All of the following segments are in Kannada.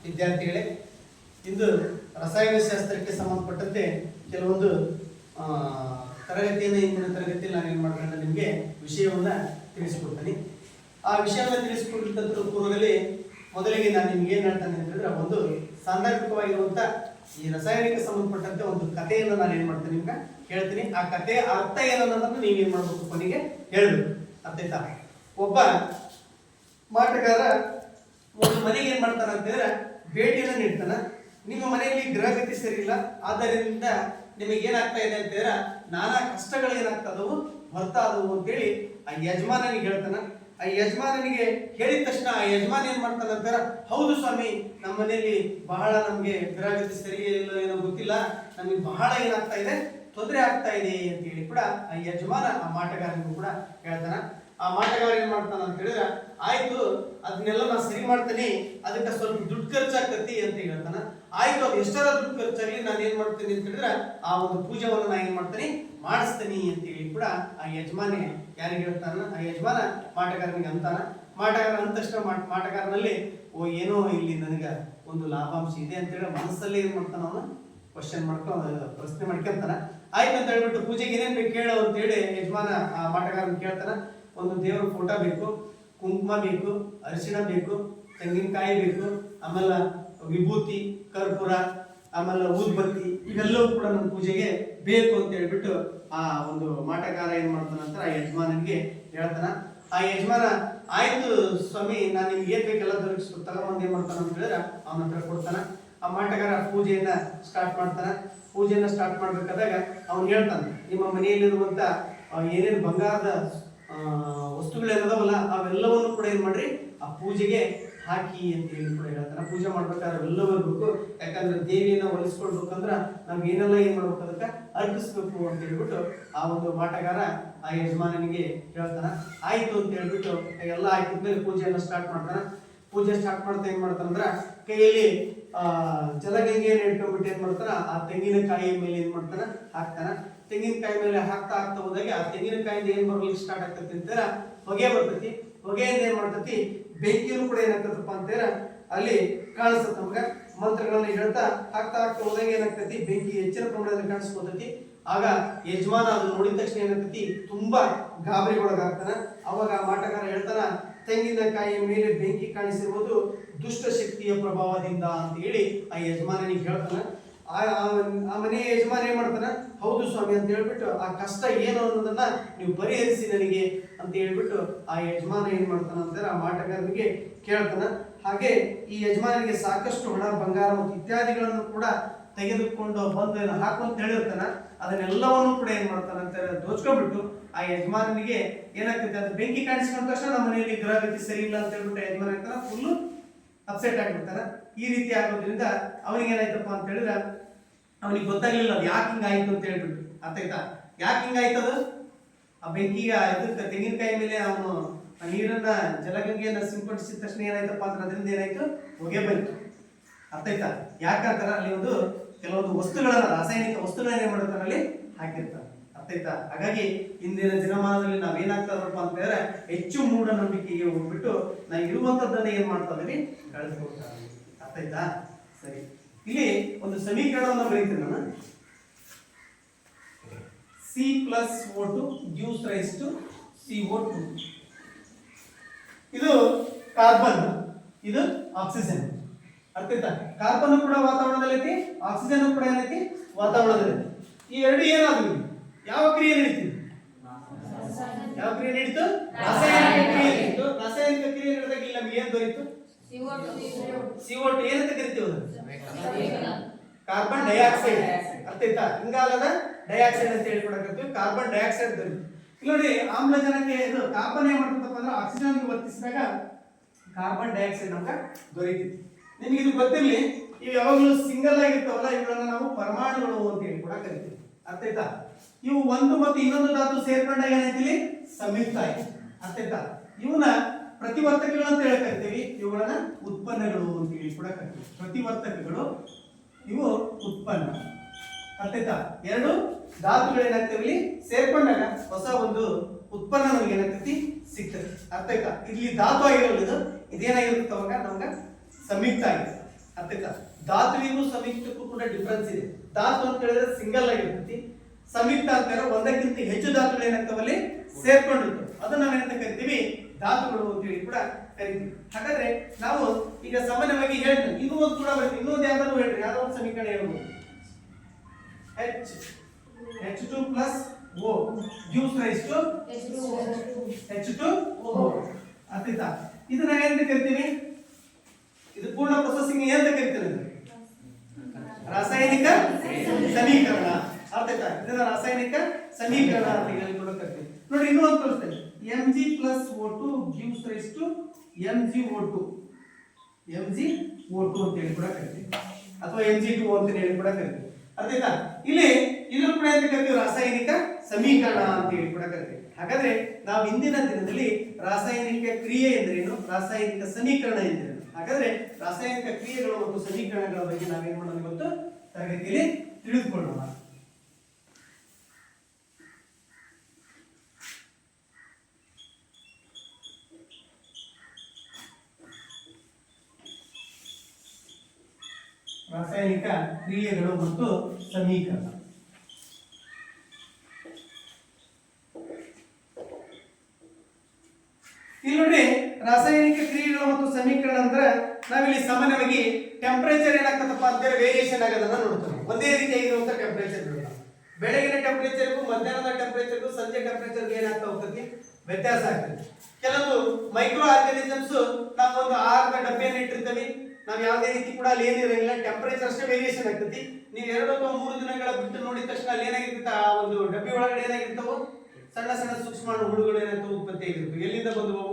ವಿದ್ಯಾರ್ಥಿಗಳೇ, ಇಂದು ರಸಾಯನಶಾಸ್ತ್ರಕ್ಕೆ ಸಂಬಂಧಪಟ್ಟಂತೆ ಕೆಲವೊಂದು ತರಗತಿಯನ್ನು ಇಂದಿನ ತರಗತಿಯಲ್ಲಿ ನಾನು ಏನು ಮಾಡ್ಕೊಂಡು ನಿಮಗೆ ವಿಷಯವನ್ನು ತಿಳಿಸಿಕೊಡ್ತೀನಿ. ಆ ವಿಷಯವನ್ನು ತಿಳಿಸಿಕೊಟ್ಟಿದ್ದ ಪೂರ್ವದಲ್ಲಿ ಮೊದಲಿಗೆ ನಾನು ನಿಮ್ಗೆ ಏನು ಹೇಳ್ತಾನೆ ಅಂತಂದ್ರೆ, ಒಂದು ಸಾಂದರ್ಭಿಕವಾಗಿರುವಂಥ ಈ ರಸಾಯನಿಕ ಸಂಬಂಧಪಟ್ಟಂತೆ ಒಂದು ಕಥೆಯನ್ನು ನಾನು ಏನು ಮಾಡ್ತೇನೆ ನಿಮ್ಗೆ ಹೇಳ್ತೀನಿ. ಆ ಕಥೆಯ ಅರ್ಥ ಏನನ್ನೋದನ್ನು ನೀವೇನು ಮಾಡಬೇಕು, ಕೊನೆಗೆ ಹೇಳಬೇಕು. ಅರ್ಥಾಯ್ತಾ? ಒಬ್ಬ ಮಾಟಗಾರ ಒಂದು ಮನೆಗೆ ಏನು ಮಾಡ್ತಾನೆ ಅಂತಂದ್ರೆ ಭೇಟಿಯನ್ನು ನೀಡ್ತಾನೆ. ನಿಮ್ಮ ಮನೆಯಲ್ಲಿ ಗೃಹಗತಿ ಸರಿ ಇಲ್ಲ, ಆದ್ದರಿಂದ ನಿಮಗೆ ಏನಾಗ್ತಾ ಇದೆ ಅಂತಂದ್ರೆ ನಾನಾ ಕಷ್ಟಗಳು ಏನಾಗ್ತದವು ಬರ್ತಾದವು ಅಂತೇಳಿ ಆ ಯಜಮಾನನಿಗೆ ಹೇಳ್ತಾನೆ. ಆ ಯಜಮಾನನಿಗೆ ಹೇಳಿದ ತಕ್ಷಣ ಆ ಯಜಮಾನ ಏನ್ ಮಾಡ್ತಾನೆ ಅಂತಾರ, ಹೌದು ಸ್ವಾಮಿ, ನಮ್ಮ ಮನೆಯಲ್ಲಿ ಬಹಳ ನಮ್ಗೆ ಗೃಹಗತಿ ಸರಿ ಇಲ್ಲ, ಏನೋ ಗೊತ್ತಿಲ್ಲ, ನಮಗೆ ಬಹಳ ಏನಾಗ್ತಾ ಇದೆ, ತೊಂದರೆ ಆಗ್ತಾ ಇದೆ ಅಂತ ಹೇಳಿ ಕೂಡ ಆ ಯಜಮಾನ ಆ ಮಾಟಗಾರನಿಗೂ ಕೂಡ ಹೇಳ್ತಾನ. ಆ ಮಾಟಗಾರ ಏನ್ ಮಾಡ್ತಾನ ಅಂತ ಹೇಳಿದ್ರೆ, ಆಯ್ತು ಅದನ್ನೆಲ್ಲ ನಾನು ಸರಿ ಮಾಡ್ತೀನಿ, ಅದಕ್ಕೆ ಸ್ವಲ್ಪ ದುಡ್ಡು ಖರ್ಚಾಗ್ತತಿ ಅಂತ ಹೇಳ್ತಾನ. ಆಯ್ತು, ಅದು ಎಷ್ಟರ ದುಡ್ಡು ಖರ್ಚಾಗಲಿ ನಾನು ಏನ್ ಮಾಡ್ತೀನಿ ಅಂತ ಹೇಳಿದ್ರೆ ಆ ಒಂದು ಪೂಜೆವನ್ನು ನಾನು ಏನ್ ಮಾಡ್ತೀನಿ, ಮಾಡಿಸ್ತೀನಿ ಅಂತ ಹೇಳಿ ಕೂಡ ಆ ಯಜಮಾನ ಯಾರಿಗೆ ಹೇಳ್ತಾನ, ಆ ಯಜಮಾನ ಮಾಟಗಾರನಿಗೆ ಅಂತಾನ. ಮಾಟಗಾರ ಅಂದ ತಕ್ಷಣ ಮಾಟಗಾರನಲ್ಲಿ ಏನೋ ಇಲ್ಲಿ ನನಗೆ ಒಂದು ಲಾಭಾಂಶ ಇದೆ ಅಂತ ಹೇಳಿ ಮನಸ್ಸಲ್ಲಿ ಏನ್ ಮಾಡ್ತಾನ, ಅವನು ಕ್ವಶನ್ ಪ್ರಶ್ನೆ ಮಾಡ್ಕೊಂತಾನ. ಆಯ್ತು ಅಂತ ಹೇಳ್ಬಿಟ್ಟು ಪೂಜೆಗೆ ಏನೇನ್ ಬೇಕು ಕೇಳು ಅಂತ ಹೇಳಿ ಯಜಮಾನ ಆ ಮಾಟಗಾರನ ಕೇಳ್ತಾನ. ಒಂದು ದೇವರ ಫೋಟೋ ಬೇಕು, ಕುಂಕುಮ ಬೇಕು, ಅರಿಶಿಣ ಬೇಕು, ತೆಂಗಿನಕಾಯಿ ಬೇಕು, ಆಮೇಲೆ ವಿಭೂತಿ, ಕರ್ಪೂರ, ಆಮೇಲೆ ಊದ್ಬತ್ತಿ, ಇವೆಲ್ಲವೂ ಕೂಡ ನನ್ನ ಪೂಜೆಗೆ ಬೇಕು ಅಂತ ಹೇಳ್ಬಿಟ್ಟು ಆ ಒಂದು ಮಾಟಗಾರ ಏನ್ ಮಾಡ್ತಾನ ಅಂತ ಆ ಯಜಮಾನನಿಗೆ ಹೇಳ್ತಾನ. ಆ ಯಜಮಾನ ಆಯ್ತು ಸ್ವಾಮಿ, ನಾನು ನಿಮ್ಗೆ ಏನ್ ಬೇಕೆಲ್ಲ ದೊರಕಿಸ್ಬಿಟ್ಟು ತಗೊಂಡ್ ಏನ್ ಮಾಡ್ತಾನ ಅಂತ ಹೇಳಿದ್ರೆ ಅವನ ಹತ್ರ ಕೊಡ್ತಾನ. ಆ ಮಾಟಗಾರ ಪೂಜೆಯನ್ನ ಸ್ಟಾರ್ಟ್ ಮಾಡ್ತಾನ. ಪೂಜೆಯನ್ನ ಸ್ಟಾರ್ಟ್ ಮಾಡ್ಬೇಕಾದಾಗ ಅವ್ನು ಹೇಳ್ತಾನೆ, ನಿಮ್ಮ ಮನೆಯಲ್ಲಿರುವಂತ ಏನೇನು ಬಂಗಾರದ ವಸ್ತುಗಳೇನದಾವಲ್ಲ ಅವೆಲ್ಲವನ್ನು ಕೂಡ ಏನ್ ಮಾಡ್ರಿ ಆ ಪೂಜೆಗೆ ಹಾಕಿ ಅಂತ ಹೇಳಿ ಕೂಡ ಹೇಳ್ತಾನೆ. ಪೂಜೆ ಮಾಡ್ಬೇಕಾದ್ರೆ ಅವೆಲ್ಲವೂ ಇರ್ಬೇಕು, ಯಾಕಂದ್ರೆ ದೇವಿಯನ್ನ ಒಲಿಸ್ಕೊಳ್ಬೇಕಂದ್ರ ನಾವ್ ಏನೆಲ್ಲ ಏನ್ ಮಾಡ್ಬೇಕು, ಅದಕ್ಕೆ ಅರ್ಪಿಸ್ಬೇಕು ಅಂತ ಹೇಳ್ಬಿಟ್ಟು ಆ ಒಂದು ಮಾಟಗಾರ ಆ ಯಜಮಾನನಿಗೆ ಹೇಳ್ತಾನ. ಆಯ್ತು ಅಂತ ಹೇಳ್ಬಿಟ್ಟು ಎಲ್ಲ ಆಯ್ತಿದ್ಮೇಲೆ ಪೂಜೆಯನ್ನ ಸ್ಟಾರ್ಟ್ ಮಾಡ್ತಾನ. ಪೂಜೆ ಸ್ಟಾರ್ಟ್ ಮಾಡ್ತಾ ಏನ್ ಮಾಡ್ತಾನಂದ್ರ ಕೈಯಲ್ಲಿ ಜಲಗಂಗೆಯನ್ನು ಇಟ್ಕೊಂಡ್ಬಿಟ್ಟು ಏನ್ ಮಾಡ್ತಾನ, ಆ ತೆಂಗಿನಕಾಯಿ ಮೇಲೆ ಏನ್ ಮಾಡ್ತಾನ ಹಾಕ್ತಾನ. ತೆಂಗಿನಕಾಯಿ ಮೇಲೆ ಹಾಕ್ತಾ ಹೋದಾಗ ಆ ತೆಂಗಿನಕಾಯಿಂದ ಏನ್ ಬರ್ಲಿಕ್ಕೆ ಸ್ಟಾರ್ಟ್ ಆಗ್ತತಿ ಅಂತಾರ, ಹೊಗೆ ಬರ್ತತಿ. ಹೊಗೆಯಿಂದ ಏನ್ ಮಾಡ್ತತಿ, ಬೆಂಕಿಯೂ ಕೂಡ ಏನಾಗ್ತದಪ್ಪ ಅಂತಾರ ಅಲ್ಲಿ ಕಾಣಿಸ್ತದ. ನಮ್ಗ ಮಂತ್ರಗಳನ್ನ ಹೇಳ್ತಾ ಹಾಕ್ತಾ ಹೋದಾಗ ಏನಾಗ್ತತಿ, ಬೆಂಕಿ ಹೆಚ್ಚಿನ ಪ್ರಮಾಣದಲ್ಲಿ ಕಾಣಿಸ್ಕೊತತಿ. ಆಗ ಯಜಮಾನ ಅದನ್ನ ನೋಡಿದ ತಕ್ಷಣ ಏನಾಗ್ತತಿ, ತುಂಬಾ ಗಾಬರಿಗೊಳಗಾಗ್ತಾನ. ಅವಾಗ ಮಾಟಗಾರ ಹೇಳ್ತಾನ, ತೆಂಗಿನಕಾಯಿಯ ಮೇಲೆ ಬೆಂಕಿ ಕಾಣಿಸಿರುವುದು ದುಷ್ಟ ಶಕ್ತಿಯ ಪ್ರಭಾವದಿಂದ ಅಂತ ಹೇಳಿ ಆ ಯಜಮಾನನಿಗೆ ಹೇಳ್ತಾನ. ಆ ಮನೆಯ ಯಜಮಾನ ಏನ್ ಮಾಡ್ತಾನ, ಹೌದು ಸ್ವಾಮಿ ಅಂತ ಹೇಳ್ಬಿಟ್ಟು ಆ ಕಷ್ಟ ಏನು ಅನ್ನೋದನ್ನ ನೀವು ಪರಿಹರಿಸಿ ನನಗೆ ಅಂತ ಹೇಳ್ಬಿಟ್ಟು ಆ ಯಜಮಾನ ಏನ್ ಮಾಡ್ತಾನ ಅಂತಾರೆ ಆ ಮಾಟಗಾರನಿಗೆ ಕೇಳ್ತಾನ. ಹಾಗೆ ಈ ಯಜಮಾನಿಗೆ ಸಾಕಷ್ಟು ಹಣ, ಬಂಗಾರ ಮತ್ತು ಇತ್ಯಾದಿಗಳನ್ನು ಕೂಡ ತೆಗೆದುಕೊಂಡು ಬಂದು ಹಾಕುವಂತ ಹೇಳಿರ್ತಾನ. ಅದನ್ನೆಲ್ಲವನ್ನು ಕೂಡ ಏನ್ ಮಾಡ್ತಾನ ಅಂತ ದೋಚ್ಕೊಂಡ್ಬಿಟ್ಟು ಆ ಯಜಮಾನನಿಗೆ ಏನಾಗ್ತದೆ, ಅದು ಬೆಂಕಿ ಕಾಣಿಸ್ಕೊಂಡ ತಕ್ಷಣ ನಮ್ಮ ಮನೆಯಲ್ಲಿ ಗೃಹಗತಿ ಸರಿ ಇಲ್ಲ ಅಂತ ಹೇಳ್ಬಿಟ್ಟು ಯಜಮಾನ ಆಗ್ತಾನ ಫುಲ್ಲು ಅಪ್ಸೆಟ್ ಆಗಿಬಿಡ್ತಾನ. ಈ ರೀತಿ ಆಗೋದ್ರಿಂದ ಅವನಿಗೆ ಏನಾಯ್ತಪ್ಪ ಅಂತ ಹೇಳಿದ್ರೆ ಅವನಿಗೆ ಗೊತ್ತಾಗ್ಲಿಲ್ಲ ಅದು ಯಾಕೆ ಹಿಂಗಾಯ್ತು ಅಂತ ಹೇಳ್ಬಿಟ್ಟು. ಅರ್ಥಾಯ್ತಾ? ಯಾಕೆ ಹಿಂಗಾಯ್ತದು, ಆ ಬೆಂಕಿಗೆ ಇದಕ್ಕೆ ತೆಂಗಿನಕಾಯಿ ಮೇಲೆ ಅವನು ನೀರನ್ನ ಜಲಗಂಗೆಯನ್ನ ಸಿಂಪಡಿಸಿದ ತಕ್ಷಣ ಏನಾಯ್ತಪ್ಪ ಅಂದ್ರೆ ಅದರಿಂದ ಏನಾಯ್ತು, ಹೊಗೆ ಬಂತು. ಅರ್ಥಾಯ್ತಾ? ಯಾಕಂತಾರ ಅಲ್ಲಿ ಒಂದು ಕೆಲವೊಂದು ವಸ್ತುಗಳನ್ನ, ರಾಸಾಯನಿಕ ವಸ್ತುಗಳನ್ನ ಏನ್ ಮಾಡ್ತಾರ ಅಲ್ಲಿ ಹಾಕಿರ್ತಾರೆ. ಅರ್ಥಾಯ್ತಾ? ಹಾಗಾಗಿ ಇಂದಿನ ದಿನಮಾನದಲ್ಲಿ ನಾವೇನಾಗ್ತದಪ್ಪ ಅಂತ ಹೇಳಿದ್ರೆ ಹೆಚ್ಚು ಮೂಢನಂಬಿಕೆಗೆ ಹೋಗ್ಬಿಟ್ಟು ನಾವು ಇರುವಂತದ್ದನ್ನ ಏನ್ ಮಾಡ್ತಾ ಇದೀವಿ, ಕಳೆದುಕೊಳ್ತಾ ಇದೀವಿ. ಅರ್ಥಾಯ್ತಾ? ಸರಿ, ಇಲ್ಲಿ ಒಂದು ಸಮೀಕರಣವನ್ನು ಬರೀತೀನಿ ನಾನು. C+O2 gives rise to CO2. ಇದು ಕಾರ್ಬನ್, ಇದು ಆಕ್ಸಿಜನ್. ಅರ್ಥಾಯ್ತಾ? ಕಾರ್ಬನ್ ಕೂಡ ವಾತಾವರಣದಲ್ಲೈತಿ, ಆಕ್ಸಿಜನ್ ಕೂಡ ಏನೈತಿ ವಾತಾವರಣದಲ್ಲೈತಿ. ಈ ಎರಡು ಏನಾದ್ರೂ ಯಾವ ಕ್ರಿಯೆ ನಡೀತಿದೆ, ಯಾವ ಕ್ರಿಯೆ ನಡೀತು, ರಾಸಾಯನಿಕ ಕ್ರಿಯೆ ನಡೀತು. ರಾಸಾಯನಿಕ ಕ್ರಿಯೆ ನಡೆದಾಗ ಇಲ್ಲಿ ನಮ್ಗೆ ಏನ್ ದೊರೀತು, CO2 ಏನಂತ ಕರಿತೀವಿ, ಕಾರ್ಬನ್ ಡೈಆಕ್ಸೈಡ್. ಅರ್ಥಾಯ್ತಾ? ಇಂಗಾಲದ ಡೈಆಕ್ಸೈಡ್ ಅಂತ ಹೇಳಿ ಕೊಡಕತ್ತೀವಿ, ಕಾರ್ಬನ್ ಡೈಆಕ್ಸೈಡ್ ದೊರೀತು. ಇಲ್ಲಿ ನೋಡಿ, ಆಮ್ಲಜನಕ ಇದು ಕಾರ್ಬನ್ ಏನ್ ಮಾಡ್ತಪ್ಪ ಅಂದ್ರೆ ಆಕ್ಸಿಜನ್ ವರ್ತಿಸಿದಾಗ ಕಾರ್ಬನ್ ಡೈಆಕ್ಸೈಡ್ ನಮ್ಗೆ ದೊರೀತೈತಿ. ನಿಮ್ಗೆ ಇದು ಗೊತ್ತಿರ್ಲಿ, ಇವು ಯಾವಾಗಲೂ ಸಿಂಗಲ್ ಆಗಿರ್ತಾವಲ್ಲ, ಇವುಗಳನ್ನ ನಾವು ಪರಮಾಣುಗಳು ಅಂತ ಹೇಳಿ ಕೂಡ ಕರಿತೀವಿ. ಅರ್ಥಾಯ್ತಾ? ಇವು ಒಂದು ಮತ್ತು ಇನ್ನೊಂದು ಧಾತು ಸೇರ್ಕೊಂಡಾಗ ಏನೈತಿ, ಸಂಯುಕ್ತ ಆಯ್ತು. ಅರ್ಥಾಯ್ತಾ? ಇವನ್ನ ಪ್ರತಿವರ್ತಕಗಳು ಅಂತ ಹೇಳಿ ಕರಿತೀವಿ, ಇವುಗಳನ್ನ ಉತ್ಪನ್ನಗಳು ಅಂತ ಹೇಳಿ ಕೂಡ ಕರಿತೀವಿ. ಪ್ರತಿವರ್ತಕಗಳು ಇವು ಉತ್ಪನ್ನ. ಅರ್ಥಾಯ್ತಾ? ಎರಡು ಧಾತುಗಳು ಏನಾಗ್ತವೆ ಸೇರ್ಕೊಂಡಾಗ ಹೊಸ ಒಂದು ಉತ್ಪನ್ನ ನಮ್ಗೆ ಏನಾಗ್ತೈತಿ, ಸಿಗ್ತದೆ. ಅರ್ಥಾಯ್ತಾ? ಇಲ್ಲಿ ಧಾತು ಆಗಿರೋದು ಇದೇನಾಗಿರುತ್ತೆ ಅವಾಗ ನಮ್ಗೆ ಸಂಯುಕ್ತ ಆಗಿದೆ. ಅರ್ಥಕ ಧಾತುವಿಗೂ ಸಂಯುಕ್ತಕ್ಕೂ ಕೂಡ ಡಿಫರೆನ್ಸ್ ಇದೆ. ಧಾತು ಅಂತ ಹೇಳಿದ್ರೆ ಸಿಂಗಲ್ ಆಗಿರ್ತೈತಿ, ಸಂಯುಕ್ತ ಅಂತ ಹೇಳಿದ್ರೆ ಒಂದಕ್ಕಿಂತ ಹೆಚ್ಚು ಧಾತುಗಳು ಏನಾಗ್ತಾವಲ್ಲಿ ಸೇರ್ಕೊಂಡಿರ್ತವೆ, ಅದನ್ನ ನಾವೇನಂತ ಕರಿತೀವಿ ಧಾತುಗಳು ಅಂತ ಹೇಳಿ ಕೂಡ ಕರಿತೀವಿ. ಹಾಗಾದ್ರೆ ನಾವು ಈಗ ಸಾಮಾನ್ಯವಾಗಿ ಹೇಳ್ತೀವಿ, ಇನ್ನೂ ಒಂದು ಕೂಡ ಬರುತ್ತೆ, ಇನ್ನೊಂದು ಯಾವ್ದಾದ್ರು ಹೇಳ್ರಿ, ಯಾವ್ದೋ ಒಂದು ಸಮೀಕರಣ ಹೇಳ್ಬೋದು. H2 plus O gives rise to H2O. ಅರ್ಥಾಯ್ತಾ? ಇದನ್ನ ಏನಂತ ಕರಿತೀವಿ? ಇದು ಪೂರ್ಣ ಪ್ರೊಸೆಸಿಂಗ್ ಏನಂತ ಕರಿತೀವಿ? ರಾಸಾಯನಿಕ ಸಮೀಕರಣ. ಅರ್ಥಾಯ್ತಾ? ಇದನ್ನ ರಾಸಾಯನಿಕ ಸಮೀಕರಣ ಅಂತ ಹೇಳಿ ಕೂಡ ಕರಿತೀವಿ. ನೋಡಿ ಇನ್ನೂ ಒಂದು ತೋರಿಸ್ತೇನೆ. Mg plus O2 gives rise to MgO2 ಅಂತ ಹೇಳಿ ಕೂಡ ಕರಿತೀವಿ, ಅಥವಾ Mg2O ಅಂತ ಹೇಳಿ ಕೂಡ ಕರಿತೀವಿ. ಅರ್ಥಾಯ್ತಾ? ಇಲ್ಲಿ ಇದನ್ನು ಕೂಡ ಅಂತ ಕರಿತೀವಿ ರಾಸಾಯನಿಕ ಸಮೀಕರಣ ಅಂತ ಹೇಳಿ ಕೂಡ ಕರಿತೀವಿ. ಹಾಗಾದ್ರೆ ನಾವು ಇಂದಿನ ದಿನದಲ್ಲಿ ರಾಸಾಯನಿಕ ಕ್ರಿಯೆ ಎಂದರೇನು, ರಾಸಾಯನಿಕ ಸಮೀಕರಣ ಎಂದರೇನು, ಹಾಗಾದ್ರೆ ರಾಸಾಯನಿಕ ಕ್ರಿಯೆಗಳು ಮತ್ತು ಸಮೀಕರಣಗಳ ಬಗ್ಗೆ ನಾವೇನ್ ಮಾಡೋಣ ಇವತ್ತು ತರಗತಿಯಲ್ಲಿ ತಿಳಿದುಕೊಳ್ಳೋಣ. ರಾಸಾಯನಿಕ ಕ್ರಿಯೆಗಳು ಮತ್ತು ಸಮೀಕರಣ. ಇಲ್ಲಿ ನೋಡಿ, ರಾಸಾಯನಿಕ ಕ್ರಿಯೆಗಳು ಮತ್ತು ಸಮೀಕರಣ ಅಂದ್ರೆ ನಾವಿಲ್ಲಿ ಸಾಮಾನ್ಯವಾಗಿ ಟೆಂಪರೇಚರ್ ಏನಾಗ್ತದಪ್ಪ ಅಂತೇಳಿ ವೇರಿಯೇಷನ್ ಆಗೋದನ್ನ ನೋಡ್ತೀವಿ. ಒಂದೇ ರೀತಿಯಾಗಿರುವಂತ ಟೆಂಪರೇಚರ್ ಇರೋಲ್ಲ. ಬೆಳಗಿನ ಟೆಂಪರೇಚರ್ಗೂ ಮಧ್ಯಾಹ್ನದ ಟೆಂಪರೇಚರ್ಗೂ ಸಂಜೆ ಟೆಂಪರೇಚರ್ಗೆ ಏನಾಗ್ತಾ ಹೋಗ್ತದೆ, ವ್ಯತ್ಯಾಸ ಆಗ್ತದೆ. ಕೆಲವೊಂದು ಮೈಕ್ರೋ ಆರ್ಗಾನಿಸಮ್ಸ್ ನಾವು ಒಂದು ಆಹಾರದ ಡಬ್ಬಿಯನ್ನು ಇಟ್ಟಿರ್ತೀವಿ, ನಾವು ಯಾವುದೇ ರೀತಿ ಕೂಡ ಅಲ್ಲಿ ಏನಿರಲಿಲ್ಲ, ಟೆಂಪರೇಚರ್ ಅಷ್ಟೇ ವೇರಿಯೇಷನ್ ಆಗ್ತದೆ. ನೀವು 2 ಅಥವಾ 3 ದಿನಗಳ ಬಿಟ್ಟು ನೋಡಿದ ತಕ್ಷಣ ಅಲ್ಲಿ ಏನಾಗಿರುತ್ತೆ, ಆ ಒಂದು ಡಬ್ಬಿ ಒಳಗಡೆ ಏನಾಗಿರ್ತಾವೆ, ಸಣ್ಣ ಸಣ್ಣ ಸೂಕ್ಷ್ಮಾಣು ಹುಳುಗಳು ಏನಾಗ್ತವೆ ಉತ್ಪತ್ತಿ ಆಗಿರ್ತವೆ. ಎಲ್ಲಿಂದ ಬಂದವು?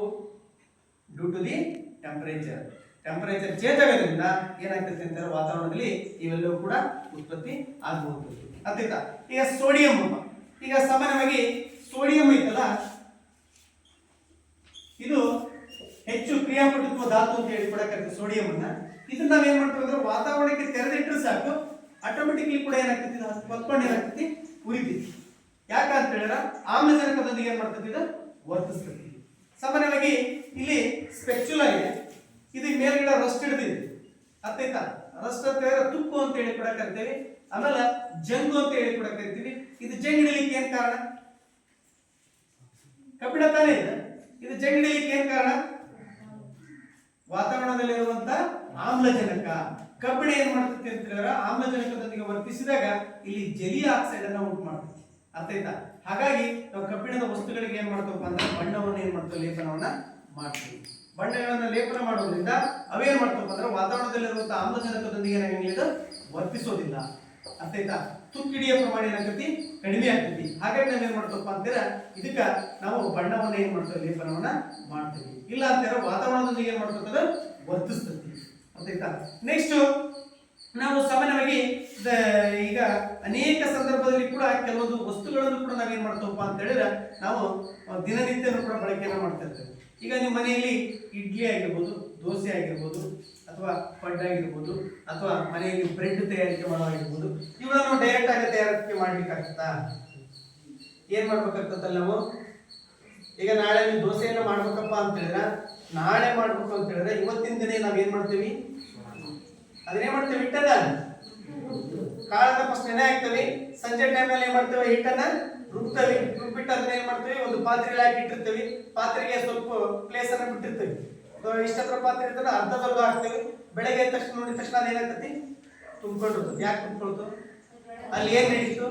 Due to the temperature. Temperature change ಆಗೋದ್ರಿಂದ ಏನಾಗ್ತದೆ ಅಂತಾರೆ, ವಾತಾವರಣದಲ್ಲಿ ಇವೆಲ್ಲವೂ ಕೂಡ ಉತ್ಪತ್ತಿ ಆಗಬಹುದು. ಅರ್ಥಾಯ್ತಾ? ಈಗ ಸೋಡಿಯಂ, ಈಗ ಸಾಮಾನ್ಯವಾಗಿ ಸೋಡಿಯಂ ಐತಲ್ಲ, ಇದು ಹೆಚ್ಚು ಕ್ರಿಯಾಪಟುತ್ವ ಧಾತು ಅಂತ ಹೇಳಿ ಕೂಡ ಕರಿತೀವಿ ಸೋಡಿಯಂ ಅನ್ನ. ಇದನ್ನ ನಾವೇನ್ ಮಾಡ್ತೀವಿ ಅಂದ್ರೆ ವಾತಾವರಣಕ್ಕೆ ತೆರೆದಿಟ್ಟರೆ ಸಾಕು, ಆಟೋಮೆಟಿಕ್ಲಿ ಕೂಡ ಏನಾಗ್ತದೆ, ಹೊತ್ಕೊಂಡು ಏನಾಗ್ತದೆ, ಉರಿತೈತಿ. ಯಾಕಂತ ಹೇಳಿದ್ರೆ ಆಮ್ಲಜನಕದೊಂದಿಗೆ ಏನ್ ಮಾಡ್ತದೆ, ಇದು ವರ್ತಿಸ್ತದೆ. ಸಾಮಾನ್ಯವಾಗಿ ಇಲ್ಲಿ ಸ್ಪೆಕ್ಚುಲಾ ಇದೆ, ಇದು ಮೇಲ್ಗಡೆ ರಸ್ಟ್ ಹಿಡಿದಿದೆ. ಅರ್ಥಾಯ್ತಾ? ರಸ್ಟ್ ಅಂತ ಹೇಳಿದ್ರೆ ತುಕ್ಕು ಅಂತ ಹೇಳಿ ಕೂಡ ಕರಿತೀವಿ. ಆಮೇಲೆ ಜಂಗು ಅಂತ ಹೇಳಿ ಕೂಡ ಕರಿತೀವಿ. ಇದು ಜಂಗ್ ಹಿಡಿಲಿಕ್ಕೆ ಏನ್ ಕಾರಣ? ಕಬ್ಬಿಣ ತಾನೇ ಇದೆ. ಇದು ಜಂಗ್ ಹಿಡಿಲಿಕ್ಕೆ ಏನ್ ಕಾರಣ? ವಾತಾವರಣದಲ್ಲಿರುವಂತ ಆಮ್ಲಜನಕ. ಕಬ್ಬಿಣ ಏನ್ ಮಾಡ್ತೈತಿ ಅಂತ ಹೇಳಿದ್ರೆ ಆಮ್ಲಜನಕದೊಂದಿಗೆ ವರ್ತಿಸಿದಾಗ ಇಲ್ಲಿ ಜಲೀಯ ಆಕ್ಸೈಡ್ ಅನ್ನ ಉಂಟು ಮಾಡ್ತೈತಿ. ಅರ್ಥಾಯ್ತಾ? ಹಾಗಾಗಿ ನಾವು ಕಬ್ಬಿಣದ ವಸ್ತುಗಳಿಗೆ ಏನ್ ಮಾಡ್ತೇವಪ್ಪ ಅಂದ್ರೆ ಬಣ್ಣವನ್ನು ಏನ್ ಮಾಡ್ತೇವೆ, ಲೇಪನವನ್ನ ಮಾಡ್ತೀವಿ. ಬಣ್ಣಗಳನ್ನ ಲೇಪನ ಮಾಡೋದ್ರಿಂದ ಅವೇನ್ ಮಾಡ್ತೇವಪ್ಪ ಅಂದ್ರೆ ವಾತಾವರಣದಲ್ಲಿರುವಂತ ಆಮ್ಲಜನಕದೊಂದಿಗೆ ಏನಾಗಂಗಿಲ್ಲ, ವರ್ತಿಸೋದಿಲ್ಲ. ಅರ್ಥಾಯ್ತಾ? ತುಕ್ಕಿಡಿಯ ಪ್ರಮಾಣ ಏನಾಗ್ತೈತಿ, ಕಡಿಮೆ ಆಗ್ತೈತಿ. ಹಾಗಾಗಿ ನಾವೇನ್ ಮಾಡ್ತೇವಪ್ಪ ಅಂತೀರ, ಇದಕ್ಕ ನಾವು ಬಣ್ಣವನ್ನ ಏನ್ ಮಾಡ್ತೇವೆ, ಲೇಪನವನ್ನ ಮಾಡ್ತೀವಿ. ಇಲ್ಲ ಅಂತೀರ ವಾತಾವರಣದೊಂದಿಗೆ ಏನ್ ಮಾಡ್ತದೆ, ವರ್ತಿಸ್ತೈತಿ. ಅರ್ಥಾಯ್ತಾ? ನೆಕ್ಸ್ಟ್ ನಾವು ಸಾಮಾನ್ಯವಾಗಿ ಈಗ ಅನೇಕ ಸಂದರ್ಭದಲ್ಲಿ ಕೂಡ ಕೆಲವೊಂದು ವಸ್ತುಗಳನ್ನು ಕೂಡ ನಾವೇನ್ ಮಾಡ್ತೇವಪ್ಪ ಅಂತ ಹೇಳಿದ್ರೆ ನಾವು ದಿನನಿತ್ಯನೂ ಕೂಡ ಬಳಕೆಯನ್ನು ಮಾಡ್ತಾ ಇರ್ತೇವೆ. ಈಗ ನಿಮ್ಮ ಮನೆಯಲ್ಲಿ ಇಡ್ಲಿ ಆಗಿರ್ಬೋದು, ದೋಸೆ ಆಗಿರ್ಬೋದು, ಅಥವಾ ಪಡ್ಡು ಆಗಿರ್ಬೋದು, ಅಥವಾ ಮನೆಯಲ್ಲಿ ಬ್ರೆಡ್ ತಯಾರಿಕೆ ಮಾಡೋದಾಗಿರ್ಬೋದು, ಇವುಗಳನ್ನು ಡೈರೆಕ್ಟ್ ಆಗಿ ತಯಾರಿಕೆ ಮಾಡ್ಲಿಕ್ಕಾಗ್ತದಾ? ಏನ್ ಮಾಡ್ಬೇಕಾಗ್ತದಲ್ಲ ನಾವು? ಈಗ ನಾಳೆ ನೀವು ದೋಸೆಯನ್ನು ಮಾಡ್ಬೇಕಪ್ಪ ಅಂತ ಹೇಳಿದ್ರೆ, ನಾಳೆ ಮಾಡ್ಬೇಕು ಅಂತ ಹೇಳಿದ್ರೆ ಇವತ್ತಿನ ದಿನ ನಾವೇನ್ ಮಾಡ್ತೀವಿ, ಅದನ್ನೇ ಮಾಡ್ತೇವೆ, ಹಿಟ್ಟನ್ನ ಕಾಳನ್ನ ಫಸ್ಟ್ ನೆನೆ ಹಾಕ್ತೇವೆ. ಸಂಜೆ ಟೈಮಲ್ಲಿ ಏನ್ ಮಾಡ್ತೇವೆ, ಹಿಟ್ಟನ್ನ ರುಬ್ತೇವೆ. ರುಬ್ಬಿಟ್ಟು ಅದನ್ನ ಏನ್ ಮಾಡ್ತೇವೆ, ಒಂದು ಪಾತ್ರೆಯಲ್ಲಿ ಹಾಕಿ ಇಟ್ಟಿರ್ತೇವೆ. ಪಾತ್ರೆಗೆ ಸ್ವಲ್ಪ ಪ್ಲೇಸ್ ಅನ್ನ ಬಿಟ್ಟಿರ್ತೇವೆ. ಇಷ್ಟತ್ರ ಪಾತ್ರೆ ಇರ್ತದೆ, ಅರ್ಧದವರೆಗೂ ಹಾಕ್ತೇವೆ. ಬೆಳಗ್ಗೆ ಎದ್ದ ತಕ್ಷಣ ನೋಡಿದ ತಕ್ಷಣ ಅದೇನಾಗ್ತತಿ, ತುಂಬಿಕೊಂಡಿರ್ತದೆ. ಯಾಕೆ ತುಂಬಿಕೊಳ್ತು? ಅಲ್ಲಿ ಏನ್ ನಡೀತು,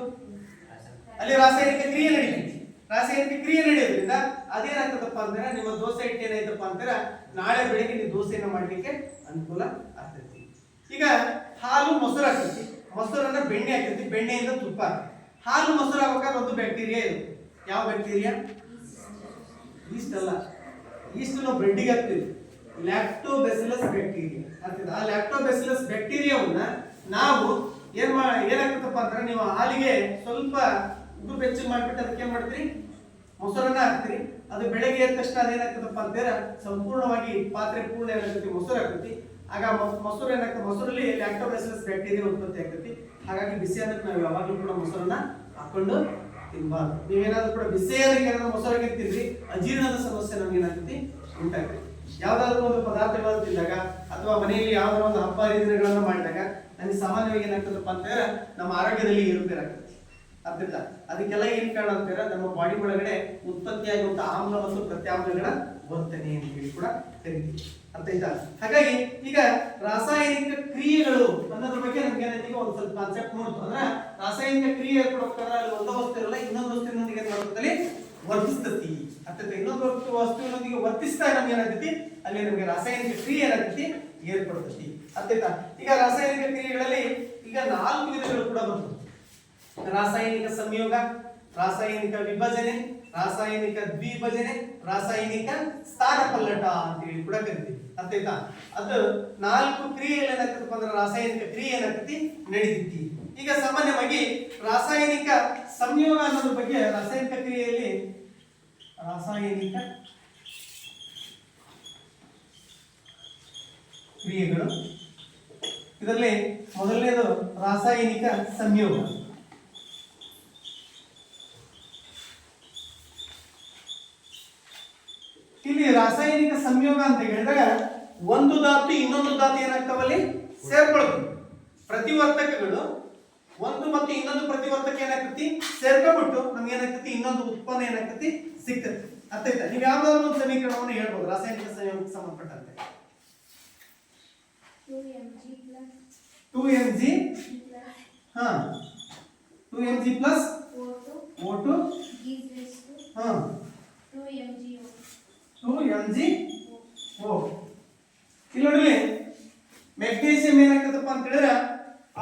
ಅಲ್ಲಿ ರಾಸಾಯನಿಕ ಕ್ರಿಯೆ ನಡೀತೈತಿ. ರಾಸಾಯನಿಕ ಕ್ರಿಯೆ ನಡೆಯೋದ್ರಿಂದ ಅದೇನಾಗ್ತದಪ್ಪ ಅಂದ್ರೆ ನಿಮ್ಮ ದೋಸೆ ಹಿಟ್ಟು ಏನಾಯ್ತಪ್ಪ ಅಂತಾರೆ ನಾಳೆ ಬೆಳಿಗ್ಗೆ ನೀವು ದೋಸೆಯನ್ನು ಮಾಡ್ಲಿಕ್ಕೆ ಅನುಕೂಲ ಆಗ್ತೈತಿ. ಈಗ ಹಾಲು ಮೊಸರು ಆಗ್ತೈತಿ, ಮೊಸರನ್ನ ಬೆಣ್ಣೆ ಆಗ್ತೈತಿ, ಬೆಣ್ಣೆಯಿಂದ ತುಪ್ಪ. ಹಾಲು ಮೊಸರು ಆಗ್ಬೇಕಾದ್ರೆ ಒಂದು ಬ್ಯಾಕ್ಟೀರಿಯಾ ಇದೆ. ಯಾವ ಬ್ಯಾಕ್ಟೀರಿಯಾ? ಈಸ್ಟ್ ಅಲ್ಲ, ಈಸ್ಟ್ ನಾವು ಬ್ರೆಡ್ಡಿಗೆ ಹಾಕ್ತೀವಿ, ಲ್ಯಾಕ್ಟೋಬೆಸಿಲಸ್ ಬ್ಯಾಕ್ಟೀರಿಯಾ ಆಗ್ತದೆ. ಆ ಲ್ಯಾಕ್ಟೋಬೆಸಿಲಸ್ ಬ್ಯಾಕ್ಟೀರಿಯಾವನ್ನ ನಾವು ಏನಾಗ್ತದಪ್ಪ ಅಂದ್ರೆ ನೀವು ಹಾಲಿಗೆ ಸ್ವಲ್ಪ ಉಪ್ಪು ಬೆಚ್ಚಗೆ ಮಾಡ್ಬಿಟ್ಟು ಅದಕ್ಕೆ ಏನ್ ಮಾಡ್ತೀರಿ, ಮೊಸರನ್ನ ಹಾಕ್ತೀರಿ. ಅದು ಬೆಳಗ್ಗೆ ಎದ್ದ ತಕ್ಷಣ ಅದೇನಾಗ್ತದಪ್ಪ ಅಂತೇಳಿ ಸಂಪೂರ್ಣವಾಗಿ ಪಾತ್ರೆ ಪೂರ್ಣ ಏನಾಗ್ತೈತಿ, ಮೊಸರು ಆಗ್ತೈತಿ. ಆಗ ಮೊಸರು ಏನಾಗ್ತದೆ, ಮೊಸರಲ್ಲಿ ಲ್ಯಾಕ್ಟೋಬೆಸಿಲಸ್ ಬ್ಯಾಕ್ಟೀರಿಯಾ ಉತ್ಪತ್ತಿ ಆಗ್ತೈತಿ. ಹಾಗಾಗಿ ಬಿಸಿ ಅನ್ನಕ್ಕೆ ನಾವು ಯಾವಾಗಲೂ ಕೂಡ ಮೊಸರನ್ನ ಹಾಕೊಂಡು ತಿನ್ಬಾರ್ದು. ನೀವೇನಾದ್ರೂ ಕೂಡ ಬಿಸಿಯಾದ ಮೊಸರಿಗೆ ತಿನ್ರಿ, ಅಜೀರ್ಣದ ಸಮಸ್ಯೆ ನಮ್ಗೆ ಏನಾಗ್ತೈತಿ, ಉಂಟಾಗ್ತೈತಿ. ಯಾವ್ದಾದ್ರು ಒಂದು ಪದಾರ್ಥಗಳನ್ನು ತಿಂದಾಗ ಅಥವಾ ಮನೆಯಲ್ಲಿ ಯಾವ್ದಾದ್ರು ಒಂದು ಹಬ್ಬ ಹರಿದಿನಗಳನ್ನ ಮಾಡಿದಾಗ ನಮಗೆ ಸಾಮಾನ್ಯವಾಗಿ ಏನಾಗ್ತದಪ್ಪ ಅಂತಂದ್ರೆ ನಮ್ಮ ಆರೋಗ್ಯದಲ್ಲಿ ಏರುಪೇರಾಗ್ತದೆ. ಅರ್ಥ ಅದಕ್ಕೆಲ್ಲ ಏನ್ ಕಾರಣ ಅಂತಾರೆ, ನಮ್ಮ ಬಾಡಿ ಒಳಗಡೆ ಉತ್ಪತ್ತಿಯಾಗುವಂತಹ ಆಮ್ಲ ಮತ್ತು ಪ್ರತ್ಯಾಮ್ಲಗಳ ವರ್ತನೆ ಅಂತ ಹೇಳಿ ಕೂಡ ಕರಿತೀವಿ. ಅರ್ಥ ಆಯ್ತಾ? ಹಾಗಾಗಿ ಈಗ ರಾಸಾಯನಿಕ ಕ್ರಿಯೆಗಳು ಅನ್ನೋದ್ರ ಬಗ್ಗೆ ನಮ್ಗೆ ಏನೈತಿ ಒಂದು ಸ್ವಲ್ಪ ಕಾನ್ಸೆಪ್ಟ್ ನೋಡ್ತು ಅಂದ್ರೆ ರಾಸಾಯನಿಕ ಕ್ರಿಯೆ ಏರ್ಪಡೋಕ್ಕಾರ ಅಲ್ಲಿ ಒಂದು ವಸ್ತು ಇರಲ್ಲ, ಇನ್ನೊಂದು ವಸ್ತುವಿನೊಂದಿಗೆ ಏನ್ ಮಾಡ್ತದೆ ವರ್ತಿಸ್ತತಿ. ಅರ್ಥ ಇನ್ನೊಂದು ವಸ್ತುವಿನೊಂದಿಗೆ ವರ್ತಿಸ್ತಾ ನಮ್ಗೆ ಏನಾಗ್ತೈತಿ ಅಲ್ಲಿ ನಮ್ಗೆ ರಾಸಾಯನಿಕ ಕ್ರಿಯೆ ಏನಾಗ್ತೈತಿ ಏರ್ಪಡ್ತೈತಿ. ಅರ್ಥ ಆಯ್ತಾ? ಈಗ ರಾಸಾಯನಿಕ ಕ್ರಿಯೆಗಳಲ್ಲಿ ಈಗ 4 ವಿಧಗಳು ಕೂಡ ಬರ್ತದೆ. ರಾಸಾಯನಿಕ ಸಂಯೋಗ, ರಾಸಾಯನಿಕ ವಿಭಜನೆ, ರಾಸಾಯನಿಕ ದ್ವಿಭಜನೆ, ರಾಸಾಯನಿಕ ಸ್ಥಾನ ಪಲ್ಲಟ ಅಂತ ಹೇಳಿ ಕೂಡ ಕರಿತೀವಿ. ಅರ್ಥ ಆಯ್ತಾ? ಅದು 4 ಕ್ರಿಯೆಗಳು ಏನಾಗ್ತದಪ್ಪ ಅಂದ್ರೆ ರಾಸಾಯನಿಕ ಕ್ರಿಯೆ ಏನಾಗ್ತತಿ ನಡೀತೈತಿ. ಈಗ ಸಾಮಾನ್ಯವಾಗಿ ರಾಸಾಯನಿಕ ಸಂಯೋಗ ಅನ್ನೋದ್ರ ಬಗ್ಗೆ ರಾಸಾಯನಿಕ ಕ್ರಿಯೆಯಲ್ಲಿ ರಾಸಾಯನಿಕ ಕ್ರಿಯೆಗಳು ಇದರಲ್ಲಿ ಮೊದಲನೇದು ರಾಸಾಯನಿಕ ಸಂಯೋಗ. ಇಲ್ಲಿ ರಾಸಾಯನಿಕ ಸಂಯೋಗ ಅಂತ ಹೇಳಿದಾಗ ಒಂದು ಧಾತು ಇನ್ನೊಂದು ಧಾತು ಏನಾಗ್ತಾವಲ್ಲಿ ಸೇರ್ಕೊಳ್ತೀವಿ. ಪ್ರತಿವರ್ತಕಗಳು ಒಂದು ಮತ್ತು ಇನ್ನೊಂದು ಪ್ರತಿವರ್ತಕ ಏನಾಗ್ತತಿ ಸೇರ್ಕೊಂಡ್ಬಿಟ್ಟು ನಮ್ಗೆ ಏನಾಗ್ತತಿ ಇನ್ನೊಂದು ಉತ್ಪನ್ನ ಏನಾಗ್ತತಿ ಸಿಗ್ತತಿ. ಅರ್ಥ ಆಯ್ತಾ? ನೀವು ಯಾವ್ದಾದ್ರು ಒಂದು ಸಮೀಕರಣವನ್ನು ಹೇಳ್ಬೋದು ರಾಸಾಯನಿಕ ಸಂಯೋಗಕ್ಕೆ ಸಂಬಂಧಪಟ್ಟಂತೆ. 2mg ಹಾ 2mg plus O2 ಹಾ 2mgO. ಇಲ್ಲಿ ನೋಡ್ರಿ ಮೆಗ್ನೀಸಿಯಂ ಏನಾಗ್ತದಪ್ಪ ಅಂತ ಹೇಳಿದ್ರೆ